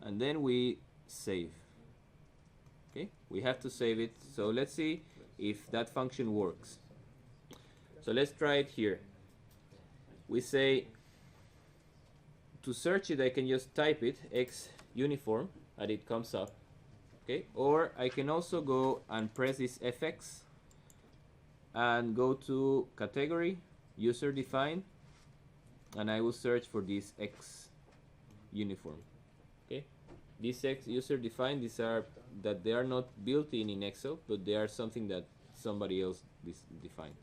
And then we save. Okay, we have to save it. So let's see if that function works. So let's try it here. We say, to search it, I can just type it, x uniform, and it comes up. Okay, or I can also go and press this fx and go to category, user defined, and I will search for this x uniform. Okay, these x user defined, these are that they are not built in Excel, but they are something that somebody else defined.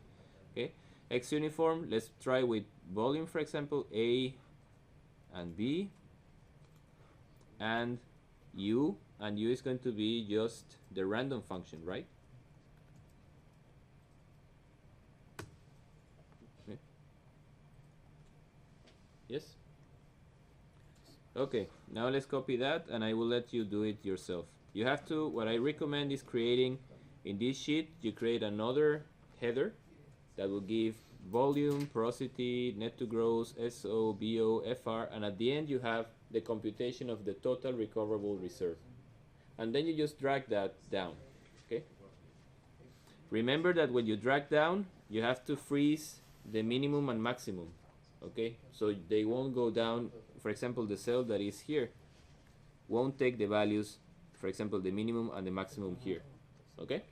Okay, x uniform, let's try with volume, for example, a and b, and u, and u is going to be just the random function, right? Yes? Okay, now let's copy that and I will let you do it yourself. You have to, what I recommend is creating, in this sheet, you create another header that will give volume, porosity, net to gross, SO, BO, FR, and at the end you have the computation of the total recoverable reserve. And then you just drag that down, okay? Remember that when you drag down, you have to freeze the minimum and maximum, okay? So they won't go down. For example, the cell that is here won't take the values, for example, the minimum and the maximum here, okay?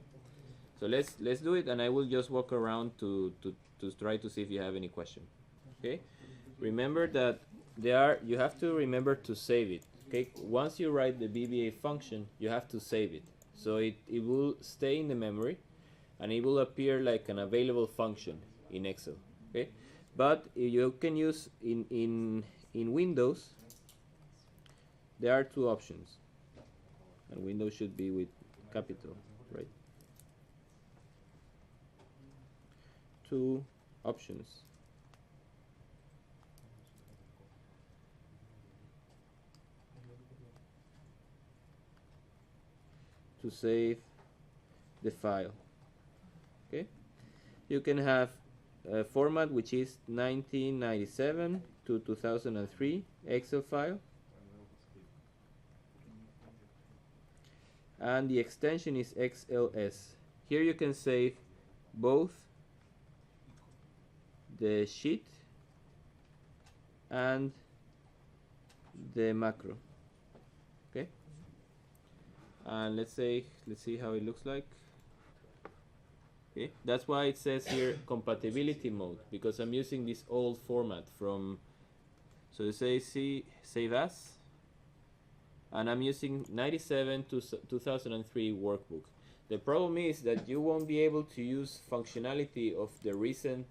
So let's do it, and I will just walk around to try to see if you have any question, okay? Remember that you have to remember to save it, okay? Once you write the BBA function, you have to save it. So it will stay in the memory, and it will appear like an available function in Excel, okay? But you can use in Windows, there are two options, and Windows should be with capital, right? Two options. To save the file, okay? You can have a format which is 1997 to 2003 Excel file, and the extension is XLS. Here you can save both the sheet and the macro, okay? And let's see how it looks like. Okay, that's why it says here compatibility mode, because I'm using this old format from, so you say save as, and I'm using 97 to 2003 workbook. The problem is that you won't be able to use functionality of the recent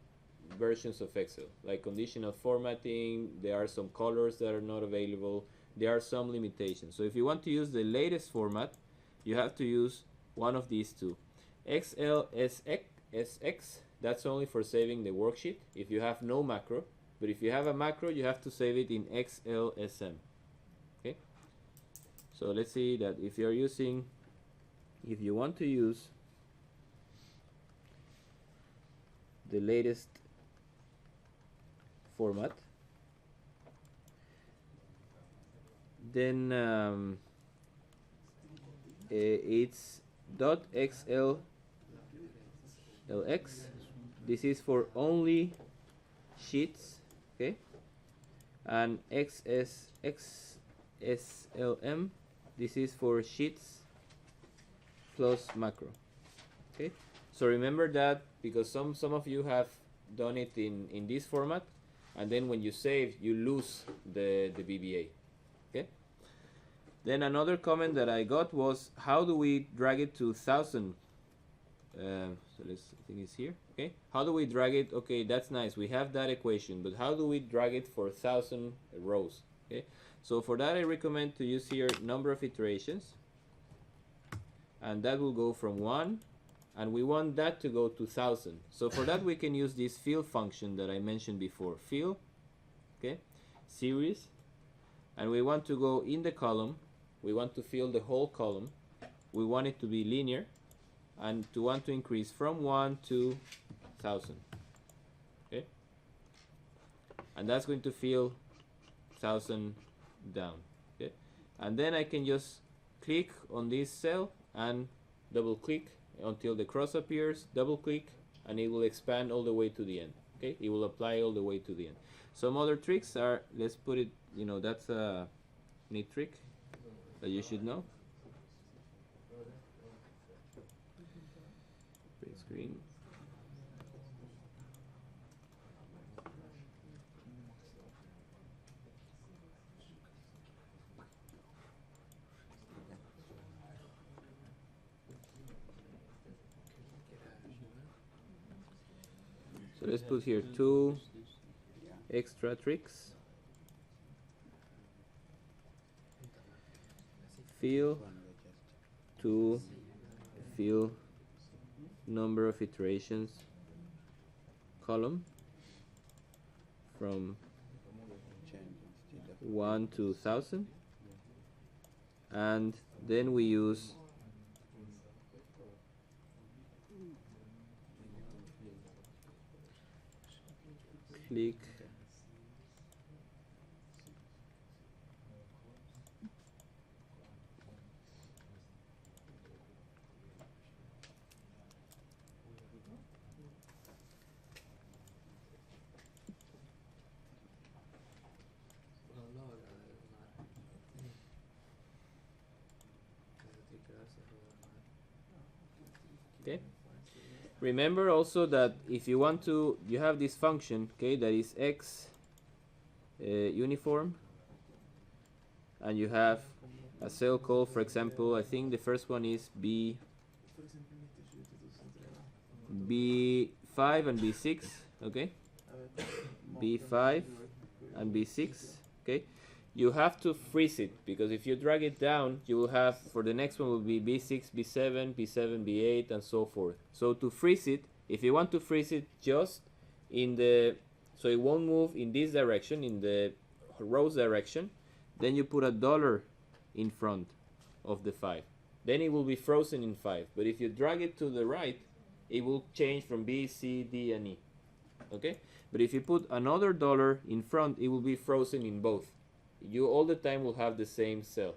versions of Excel, like conditional formatting. There are some colors that are not available. There are some limitations. So if you want to use the latest format, you have to use one of these two. XLSX, that's only for saving the worksheet if you have no macro, but if you have a macro, you have to save it in XLSM. Okay, so let's see that if you want to use the latest format, then it's .xlx. This is for only sheets, okay? And XSLM, this is for sheets plus macro, okay? So remember that, because some of you have done it in this format, and then when you save, you lose the BBA, okay? Then another comment that I got was, how do we drag it to 1000? So I think it's here, okay? How do we drag it? Okay, that's nice, we have that equation, but how do we drag it for 1000 rows, okay? So for that, I recommend to use here number of iterations, and that will go from 1, and we want that to go to 1000. So for that, we can use this fill function that I mentioned before. Fill, okay, series, and we want to go in the column. We want to fill the whole column. We want it to be linear, and to want to increase from 1 to 1000, okay? And that's going to fill 1000 down, okay? And then I can just click on this cell and double click until the cross appears, double click, and it will expand all the way to the end, okay? It will apply all the way to the end. Some other tricks are, let's put it, that's a neat trick that you should know. Print screen. So let's put here 2 extra tricks. Fill, to fill number of iterations column from 1 to 1000, and then we use click okay. Remember also that if you want to, you have this function, okay, that is x uniform, and you have a cell called, for example, I think the first one is B5 and B6, okay, B5 and B6, okay. You have to freeze it, because if you drag it down, you will have, for the next one will be B6, B7, B7, B8, and so forth. So to freeze it, if you want to freeze it just in the, so it won't move in this direction, in the rows direction, then you put a dollar in front of the 5. Then it will be frozen in 5. But if you drag it to the right, it will change from B, C, D, and E. Okay? But if you put another dollar in front, it will be frozen in both. You all the time will have the same cell.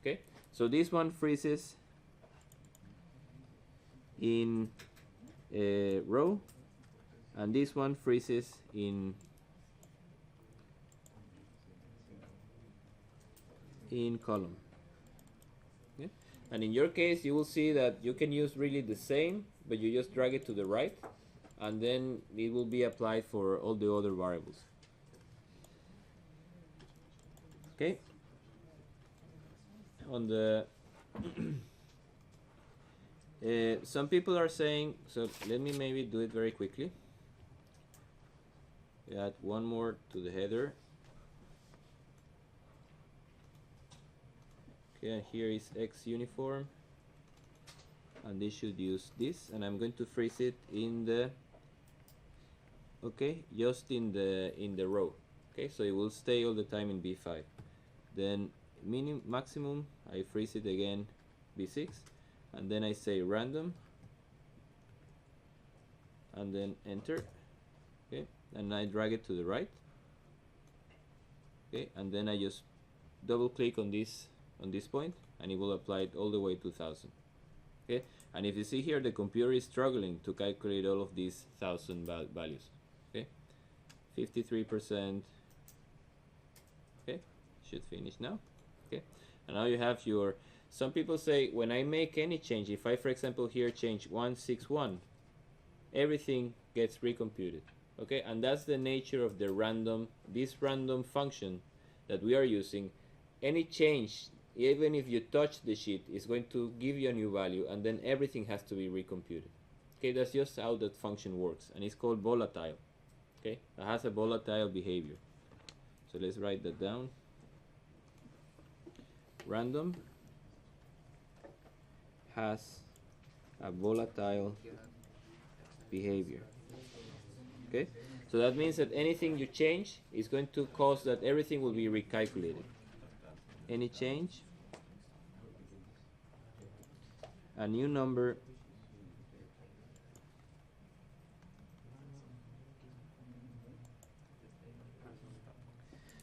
Okay? So this one freezes in a row, and this one freezes in column. Okay? And in your case, you will see that you can use really the same, but you just drag it to the right, and then it will be applied for all the other variables. Okay. On the some people are saying, so let me maybe do it very quickly. We add one more to the header. Okay, and here is x uniform, and this should use this, and I'm going to freeze it in the, okay, just in the row. Okay, so it will stay all the time in B5. Then maximum, I freeze it again B6, and then I say random, and then enter. Okay, and I drag it to the right. Okay, and then I just double click on this point, and it will apply it all the way to 1000. Okay, and if you see here, the computer is struggling to calculate all of these 1000 values. Okay, 53%. Okay, should finish now. Okay, and now you have your, some people say when I make any change, if I for example here change 161, everything gets recomputed. Okay, and that's the nature of the random, this random function that we are using. Any change, even if you touch the sheet, is going to give you a new value, and then everything has to be recomputed. Okay, that's just how that function works, and it's called volatile. Okay, it has a volatile behavior. So let's write that down. Random has a volatile behavior. Okay, so that means that anything you change is going to cause that everything will be recalculated. Any change, a new number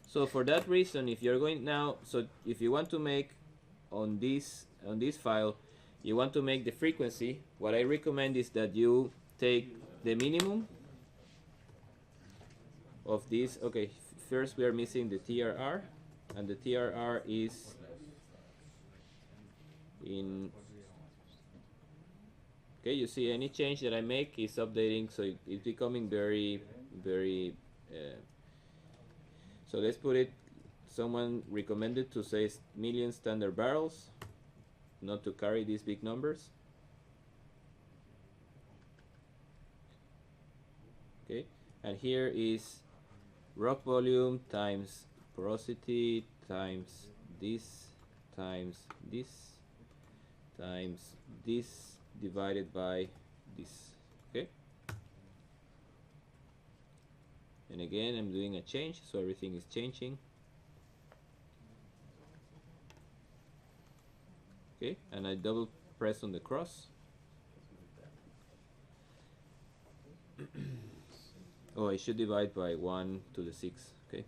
so for that reason, if you're going now, so if you want to make on this file, you want to make the frequency, what I recommend is that you take the minimum of this. Okay, first we are missing the TRR, and the TRR is in, okay, you see any change that I make is updating, so it's becoming very so let's put it, someone recommended to say million standard barrels, not to carry these big numbers. Okay, and here is rock volume times porosity times this times this times this divided by this. Okay, and again I'm doing a change, so everything is changing. Okay, and I double press on the cross. Oh, I should divide by 1 to the 6. Okay.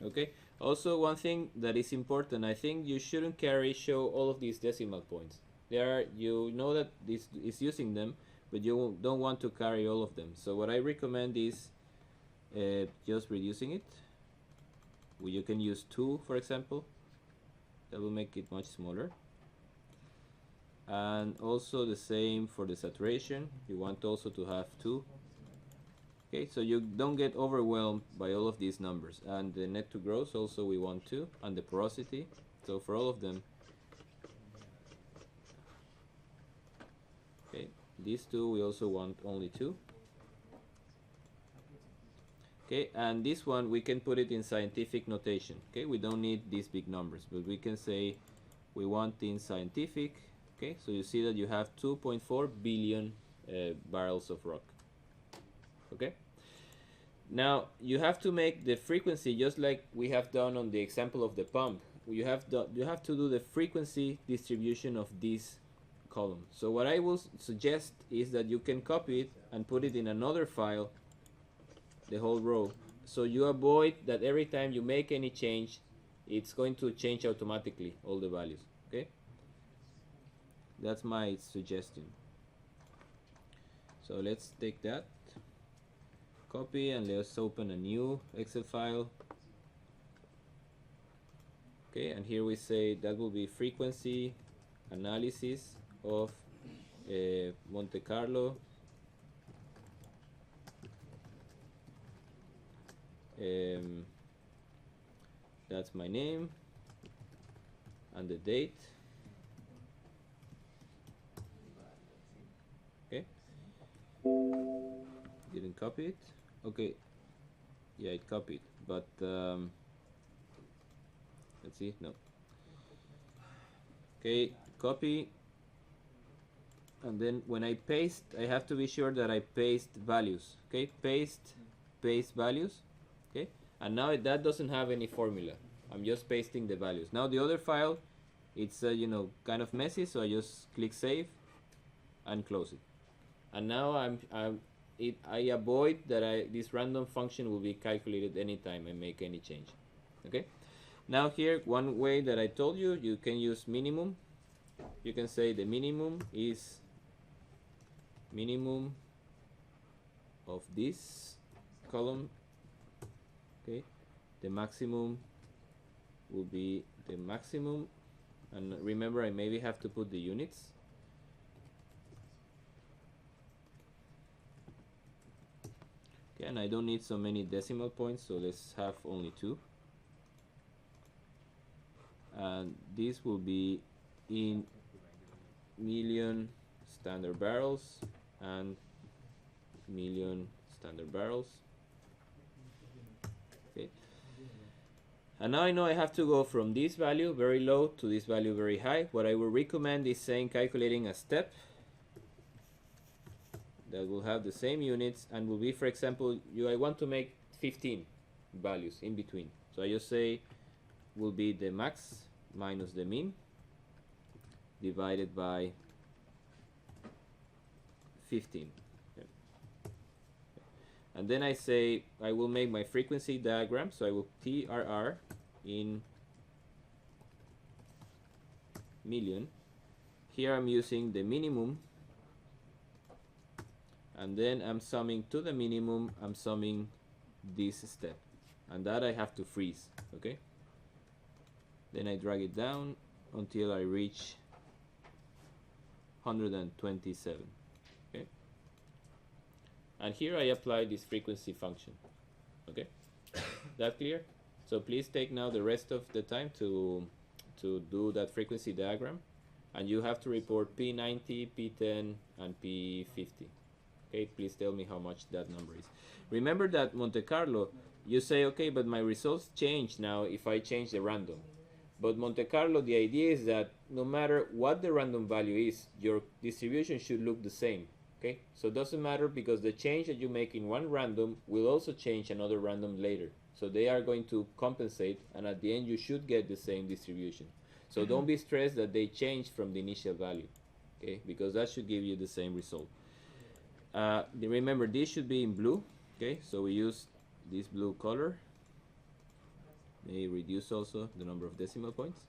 Okay. Also, one thing that is important, I think you shouldn't show all of these decimal points. You know that this is using them, but you don't want to carry all of them. So what I recommend is just reducing it. You can use 2, for example. That will make it much smaller. And also the same for the saturation. You want also to have 2. Okay, so you don't get overwhelmed by all of these numbers. And the net to gross also we want 2, and the porosity. So for all of them, okay, these 2 we also want only 2. Okay, and this one we can put it in scientific notation. Okay, we don't need these big numbers, but we can say we want in scientific. Okay, so you see that you have 2.4 billion barrels of rock. Okay. Now you have to make the frequency just like we have done on the example of the pump. You have to do the frequency distribution of this column. So what I will suggest is that you can copy it and put it in another file, the whole row, so you avoid that every time you make any change, it's going to change automatically all the values. Okay, that's my suggestion. So let's take that, copy, and let's open a new Excel file. Okay, and here we say that will be frequency analysis of MonteCarlo. That's my name and the date. Okay, didn't copy it. Okay, yeah, it copied, but let's see. No. Okay, copy, and then when I paste, I have to be sure that I paste values. Okay, paste values. Okay, and now that doesn't have any formula. I'm just pasting the values. Now the other file, it's you know, kind of messy, so I just click save and close it. And now I avoid that this random function will be calculated anytime I make any change. Okay. Now here, one way that I told you, you can use minimum. You can say the minimum is minimum of this column. Okay, the maximum will be the maximum, and remember I maybe have to put the units. Okay, and I don't need so many decimal points, so let's have only 2. And this will be in million standard barrels and million standard barrels. Okay, and now I know I have to go from this value very low to this value very high. What I would recommend is calculating a step that will have the same units and will be, for example, I want to make 15 values in between. So I just say will be the max minus the min divided by 15. Okay. And then I say I will make my frequency diagram, so I will TRR in million. Here I'm using the minimum, and then I'm summing to the minimum, I'm summing this step, and that I have to freeze. Okay, then I drag it down until I reach 127. Okay, and here I apply this frequency function. Okay, that clear? So please take now the rest of the time to do that frequency diagram, and you have to report P90, P10, and P50. Okay, please tell me how much that number is. Remember that Monte Carlo, you say, okay, but my results change now if I change the random. But Monte Carlo, the idea is that no matter what the random value is, your distribution should look the same. Okay, so it doesn't matter because the change that you make in one random will also change another random later. So they are going to compensate, and at the end you should get the same distribution. So don't be stressed that they change from the initial value, okay, because that should give you the same result. Remember, this should be in blue, okay, so we use this blue color. May reduce also the number of decimal points.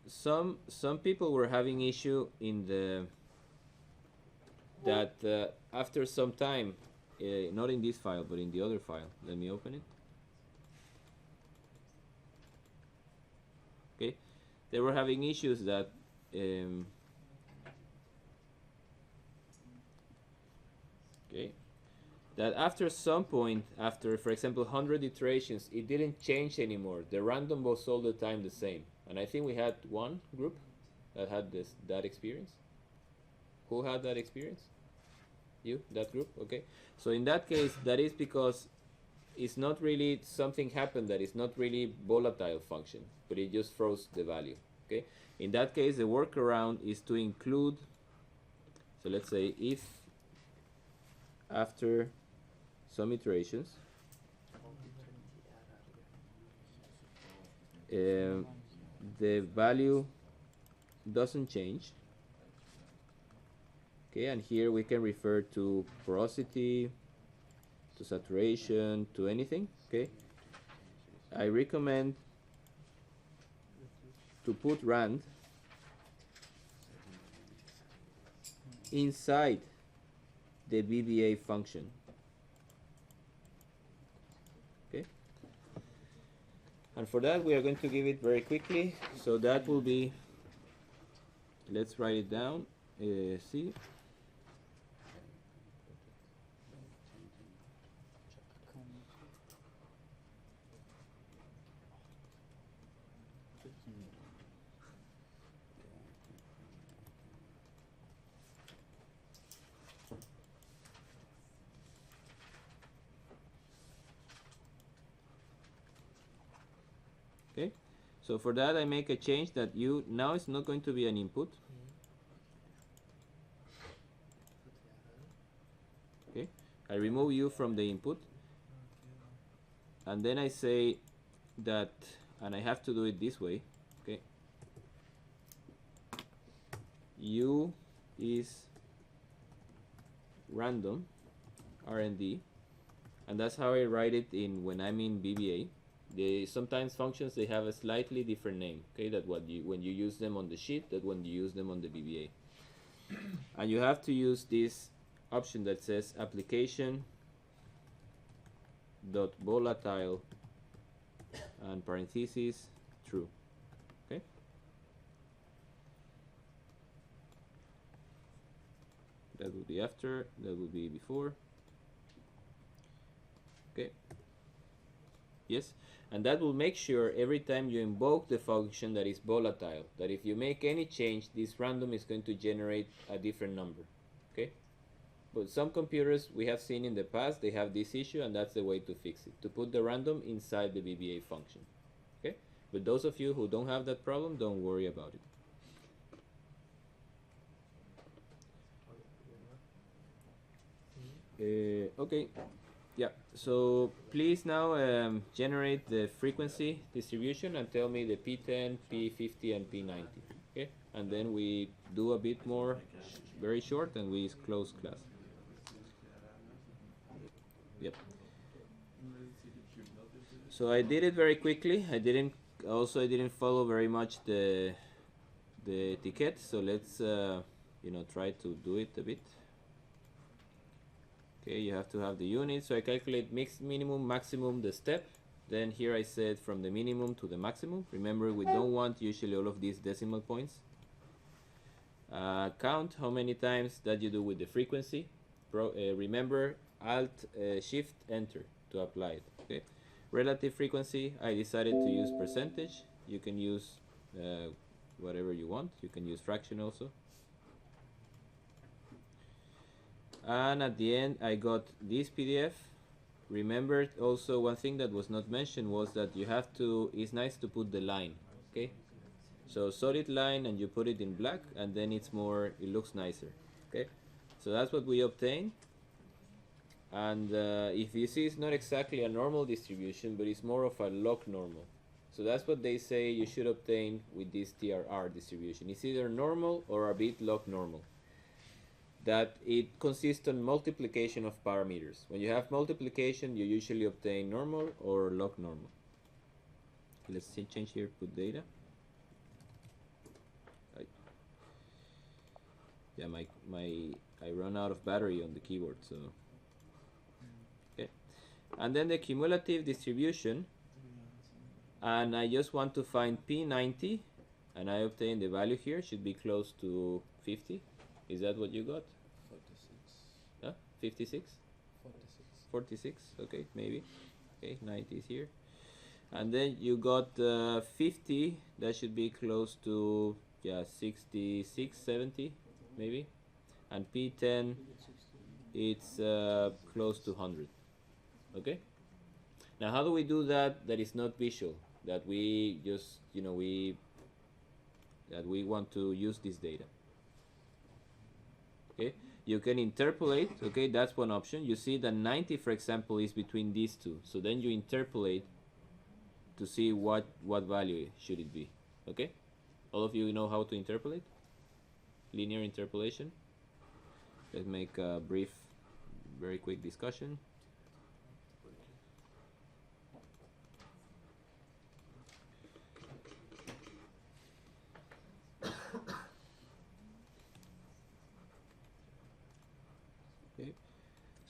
Some people were having issue in the that after some time, not in this file but in the other file. Let me open it. Okay, they were having issues that okay, that after some point, after for example 100 iterations, it didn't change anymore. The random was all the time the same. And I think we had one group that had that experience. Who had that experience? You, that group? Okay. So in that case, that is because it's not really something happened that is not really volatile function, but it just froze the value. Okay. In that case, the workaround is to include. So let's say if after some iterations, the value doesn't change. Okay, and here we can refer to porosity, to saturation, to anything. Okay, I recommend to put rand inside the BBA function. Okay, and for that we are going to give it very quickly. So that will be, let's write it down. See. Okay, so for that I make a change that you now it's not going to be an input. Okay, I remove you from the input, and then I say that, and I have to do it this way. Okay, u is random RND, and that's how I write it in when I'm in BBA. Sometimes functions they have a slightly different name. Okay, that when you use them on the sheet, that when you use them on the BBA, and you have to use this option that says application dot volatile and parentheses true. Okay, that will be after, that will be before. Okay, yes, and that will make sure every time you invoke the function that is volatile, that if you make any change, this random is going to generate a different number. Okay, but some computers we have seen in the past, they have this issue, and that's the way to fix it, to put the random inside the BBA function. Okay, but those of you who don't have that problem, don't worry about it. Okay, yeah, so please now generate the frequency distribution and tell me the P10, P50, and P90. Okay, and then we do a bit more, very short, and we close class. Yep. So I did it very quickly. I didn't follow very much the etiquette. So let's try to do it a bit. Okay, you have to have the unit. So I calculate mix, minimum, maximum, the step. Then here I said from the minimum to the maximum. Remember, we don't want usually all of these decimal points. Count how many times that you do with the frequency. Remember, Alt Shift Enter to apply it. Okay. Relative frequency, I decided to use percentage. You can use whatever you want. You can use fraction also. And at the end I got this PDF. Remember also one thing that was not mentioned was that you have to, it's nice to put the line, okay? So solid line and you put it in black and then it's more, it looks nicer, okay? So that's what we obtain. And if you see, it's not exactly a normal distribution, but it's more of a log normal. So that's what they say you should obtain with this TRR distribution. It's either normal or a bit log normal. That it consists on multiplication of parameters. When you have multiplication, you usually obtain normal or log normal. Let's change here, put data. Yeah, I run out of battery on the keyboard, so okay. And then the cumulative distribution, and I just want to find P90, and I obtain the value here, should be close to 50. Is that what you got? 46. Huh? 56? 46. 46, okay, maybe. Okay, 90 is here. And then you got 50, that should be close to, yeah, 66, 70, maybe. And P10, it's close to 100. Okay? Now, how do we do that that is not visual? That we just, that we want to use this data. Okay, you can interpolate. Okay, that's one option. You see that 90, for example, is between these two. So then you interpolate to see what value should it be. Okay, all of you know how to interpolate? Linear interpolation. Let's make a brief, very quick discussion.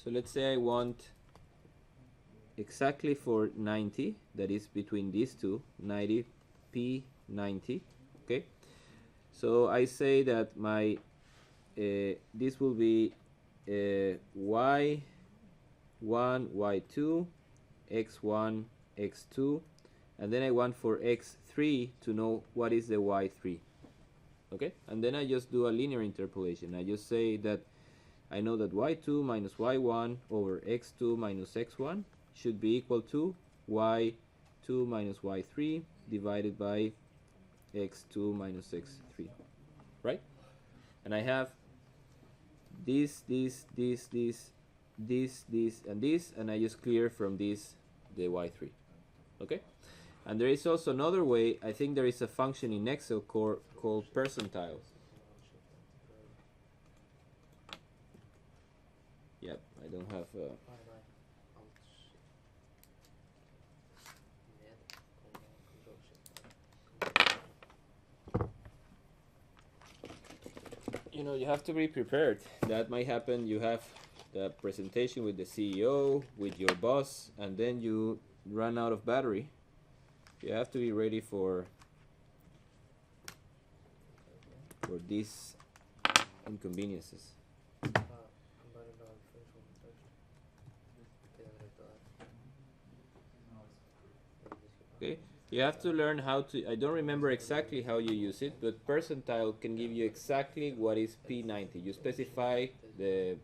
So let's say I want exactly for 90, that is between these two, 90, P90, okay? So I say that my, this will be Y1, Y2, X1, X2, and then I want for X3 to know what is the Y3, okay? And then I just do a linear interpolation. I just say that I know that y2 minus y1 over x2 minus x1 should be equal to y2 minus y3 divided by x2 minus x3, right? And I have this, and this, and I just clear from this the y3, okay? And there is also another way. I think there is a function in Excel called percentiles. Yep, I don't have. You have to be prepared. That might happen. You have the presentation with the CEO, with your boss, and then you run out of battery. You have to be ready for these inconveniences. Okay, you have to learn how to, I don't remember exactly how you use it, but percentile can give you exactly what is P90. You specify the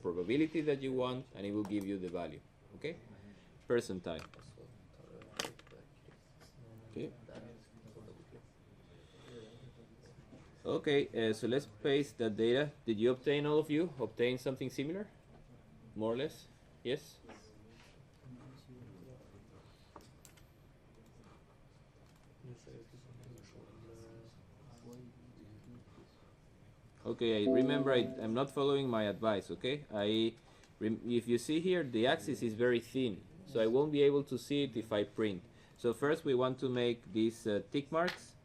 probability that you want, and it will give you the value. Okay, percentile. Okay. Okay, so let's paste that data. Did you obtain, all of you, obtain something similar? More or less? Yes? Okay, remember I'm not following my advice, okay? If you see here, the axis is very thin, so I won't be able to see it if I print. So first we want to make these tick marks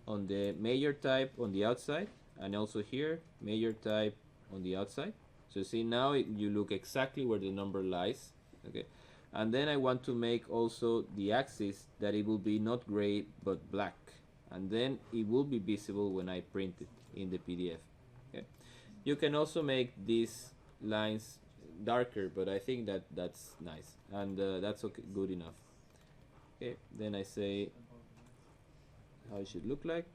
on the major type on the outside, and also here, major type on the outside. So see, now you look exactly where the number lies, okay? And then I want to make also the axis that it will be not gray but black, and then it will be visible when I print it in the PDF. Okay, you can also make these lines darker, but I think that's nice, and that's okay, good enough. Okay, then I say how it should look like.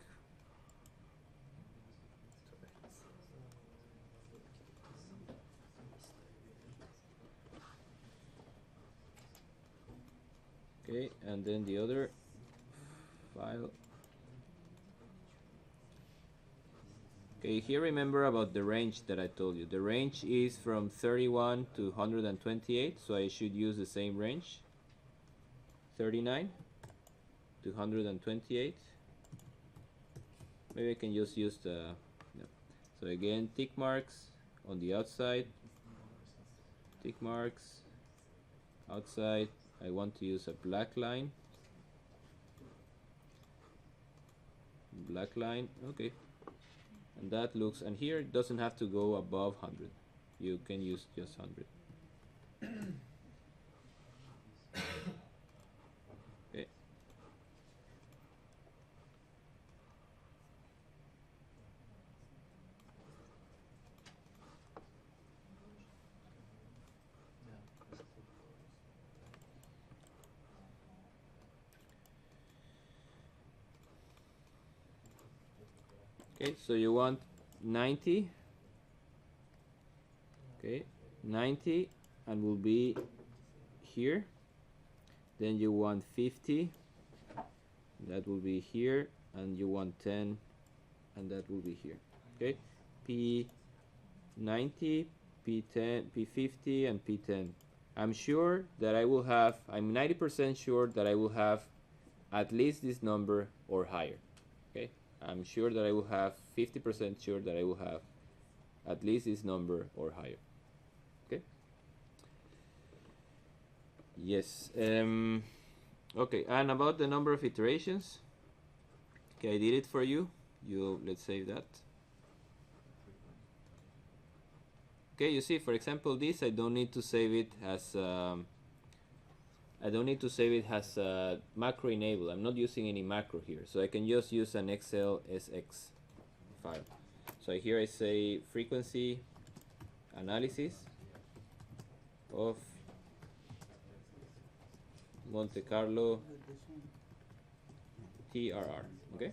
Okay, and then the other file. Okay, here remember about the range that I told you. The range is from 31 to 128, so I should use the same range. 39 to 128. Maybe I can just use the, no. So again, tick marks on the outside, tick marks outside. I want to use a black line, okay. And that looks, and here it doesn't have to go above 100. You can use just 100. Okay. Okay, so you want 90. Okay, 90 and will be here. Then you want 50, that will be here, and you want 10, and that will be here. Okay, P90, P10, P50, and P10. I'm sure that I will have, I'm 90% sure that I will have at least this number or higher. Okay, I'm sure that I will have 50% sure that I will have at least this number or higher. Okay. Yes. Okay, and about the number of iterations. Okay, I did it for you. Let's save that. Okay, you see, for example, this I don't need to save it as macro enable. I'm not using any macro here, so I can just use an Excel SX file. So here I say frequency analysis of MonteCarlo TRR. Okay.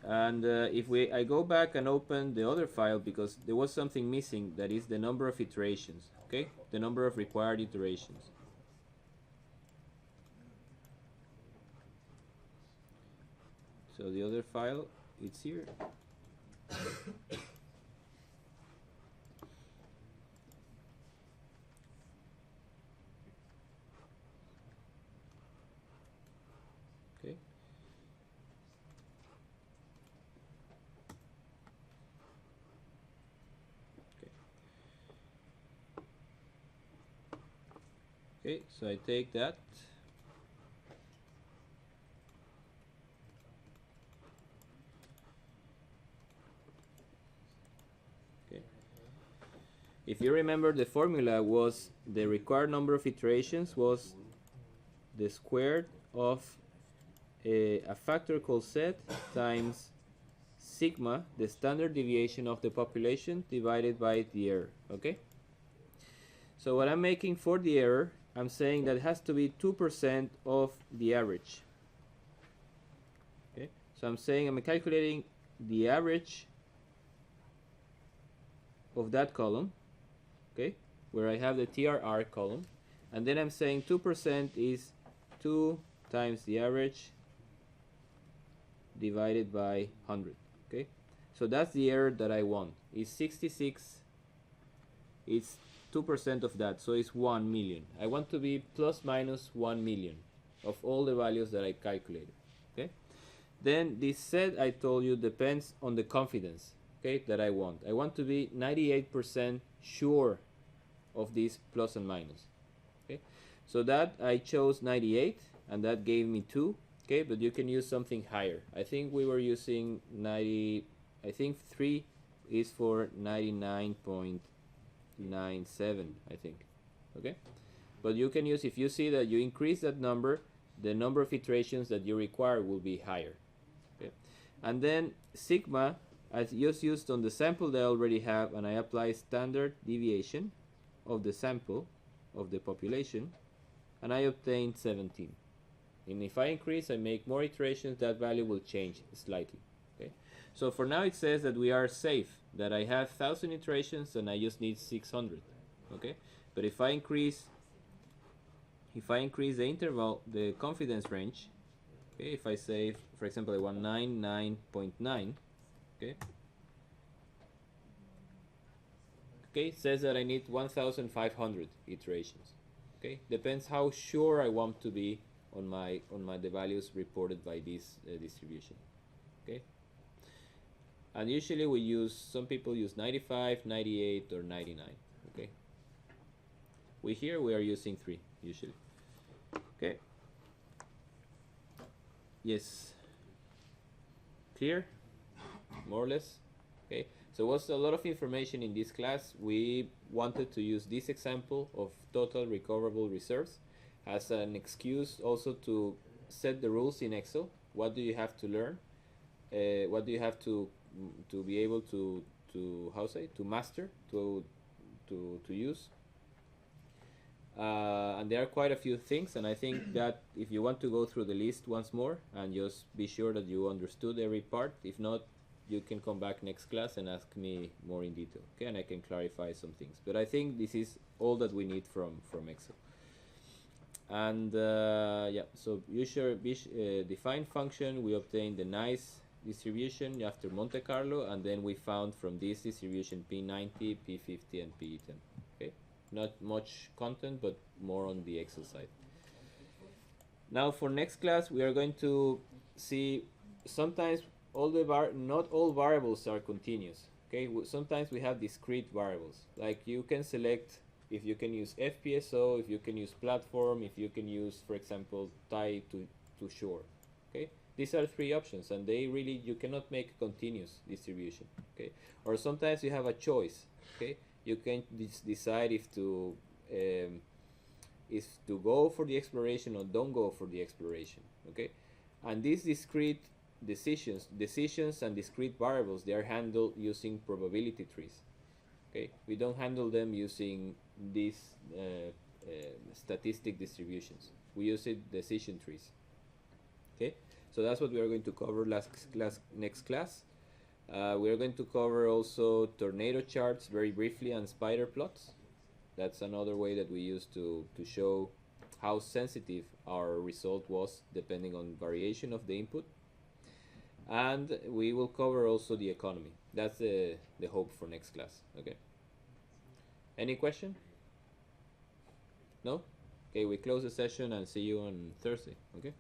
And if I go back and open the other file, because there was something missing, that is the number of iterations. Okay, the number of required iterations. So the other file, it's here. Okay. Okay, so I take that. Okay. If you remember, the formula was the required number of iterations was the square of a factor called Z times sigma, the standard deviation of the population, divided by the error. Okay. So what I'm making for the error, I'm saying that it has to be 2% of the average. Okay, so I'm saying I'm calculating the average of that column, okay, where I have the TRR column, and then I'm saying 2% is 2 times the average divided by 100. Okay, so that's the error that I want. It's 66. It's 2% of that, so it's 1 million. I want to be plus minus 1 million of all the values that I calculated. Okay, then this set I told you depends on the confidence, okay, that I want. I want to be 98% sure of this plus and minus. Okay, so that I chose 98, and that gave me 2. Okay, but you can use something higher. I think we were using 90. I think 3 is for 99.97, I think. Okay, but you can use, if you see that you increase that number, the number of iterations that you require will be higher. Okay, and then sigma I just used on the sample that I already have, and I apply standard deviation of the sample of the population. and I obtained 17. And if I increase, I make more iterations, that value will change slightly. Okay, so for now it says that we are safe, that I have 1,000 iterations and I just need 600. Okay, but if I increase the interval, the confidence range, okay, if I say, for example, I want 99.9, okay, it says that I need 1,500 iterations. Okay, depends how sure I want to be on the values reported by this distribution. Okay, and usually some people use 95, 98, or 99. Okay, we are using 3 usually. Okay. Yes. Clear? More or less? Okay. So what's a lot of information in this class? We wanted to use this example of total recoverable reserves as an excuse also to set the rules in Excel. What do you have to learn? What do you have to be able to master, to use? And there are quite a few things, and I think that if you want to go through the list once more and just be sure that you understood every part, if not, you can come back next class and ask me more in detail, okay, and I can clarify some things. But I think this is all that we need from Excel. And yeah, so define function, we obtain the nice distribution after MonteCarlo, and then we found from this distribution P90, P50, and P10. Okay, not much content, but more on the Excel side. Now for next class, we are going to see sometimes not all variables are continuous. Okay, sometimes we have discrete variables. Like you can select if you can use FPSO, if you can use platform, if you can use, for example, tie to shore. Okay, these are 3 options, and you cannot make a continuous distribution. Okay, or sometimes you have a choice. Okay, you can decide if to go for the exploration or don't go for the exploration. Okay, and these discrete decisions and discrete variables, they are handled using probability trees. Okay, we don't handle them using these statistic distributions. We use decision trees. Okay, so that's what we are going to cover next class. We are going to cover also tornado charts very briefly and spider plots. That's another way that we use to show how sensitive our result was depending on variation of the input. And we will cover also the economy. That's the hope for next class. Okay. Any question? No? Okay, we close the session and see you on Thursday. Okay.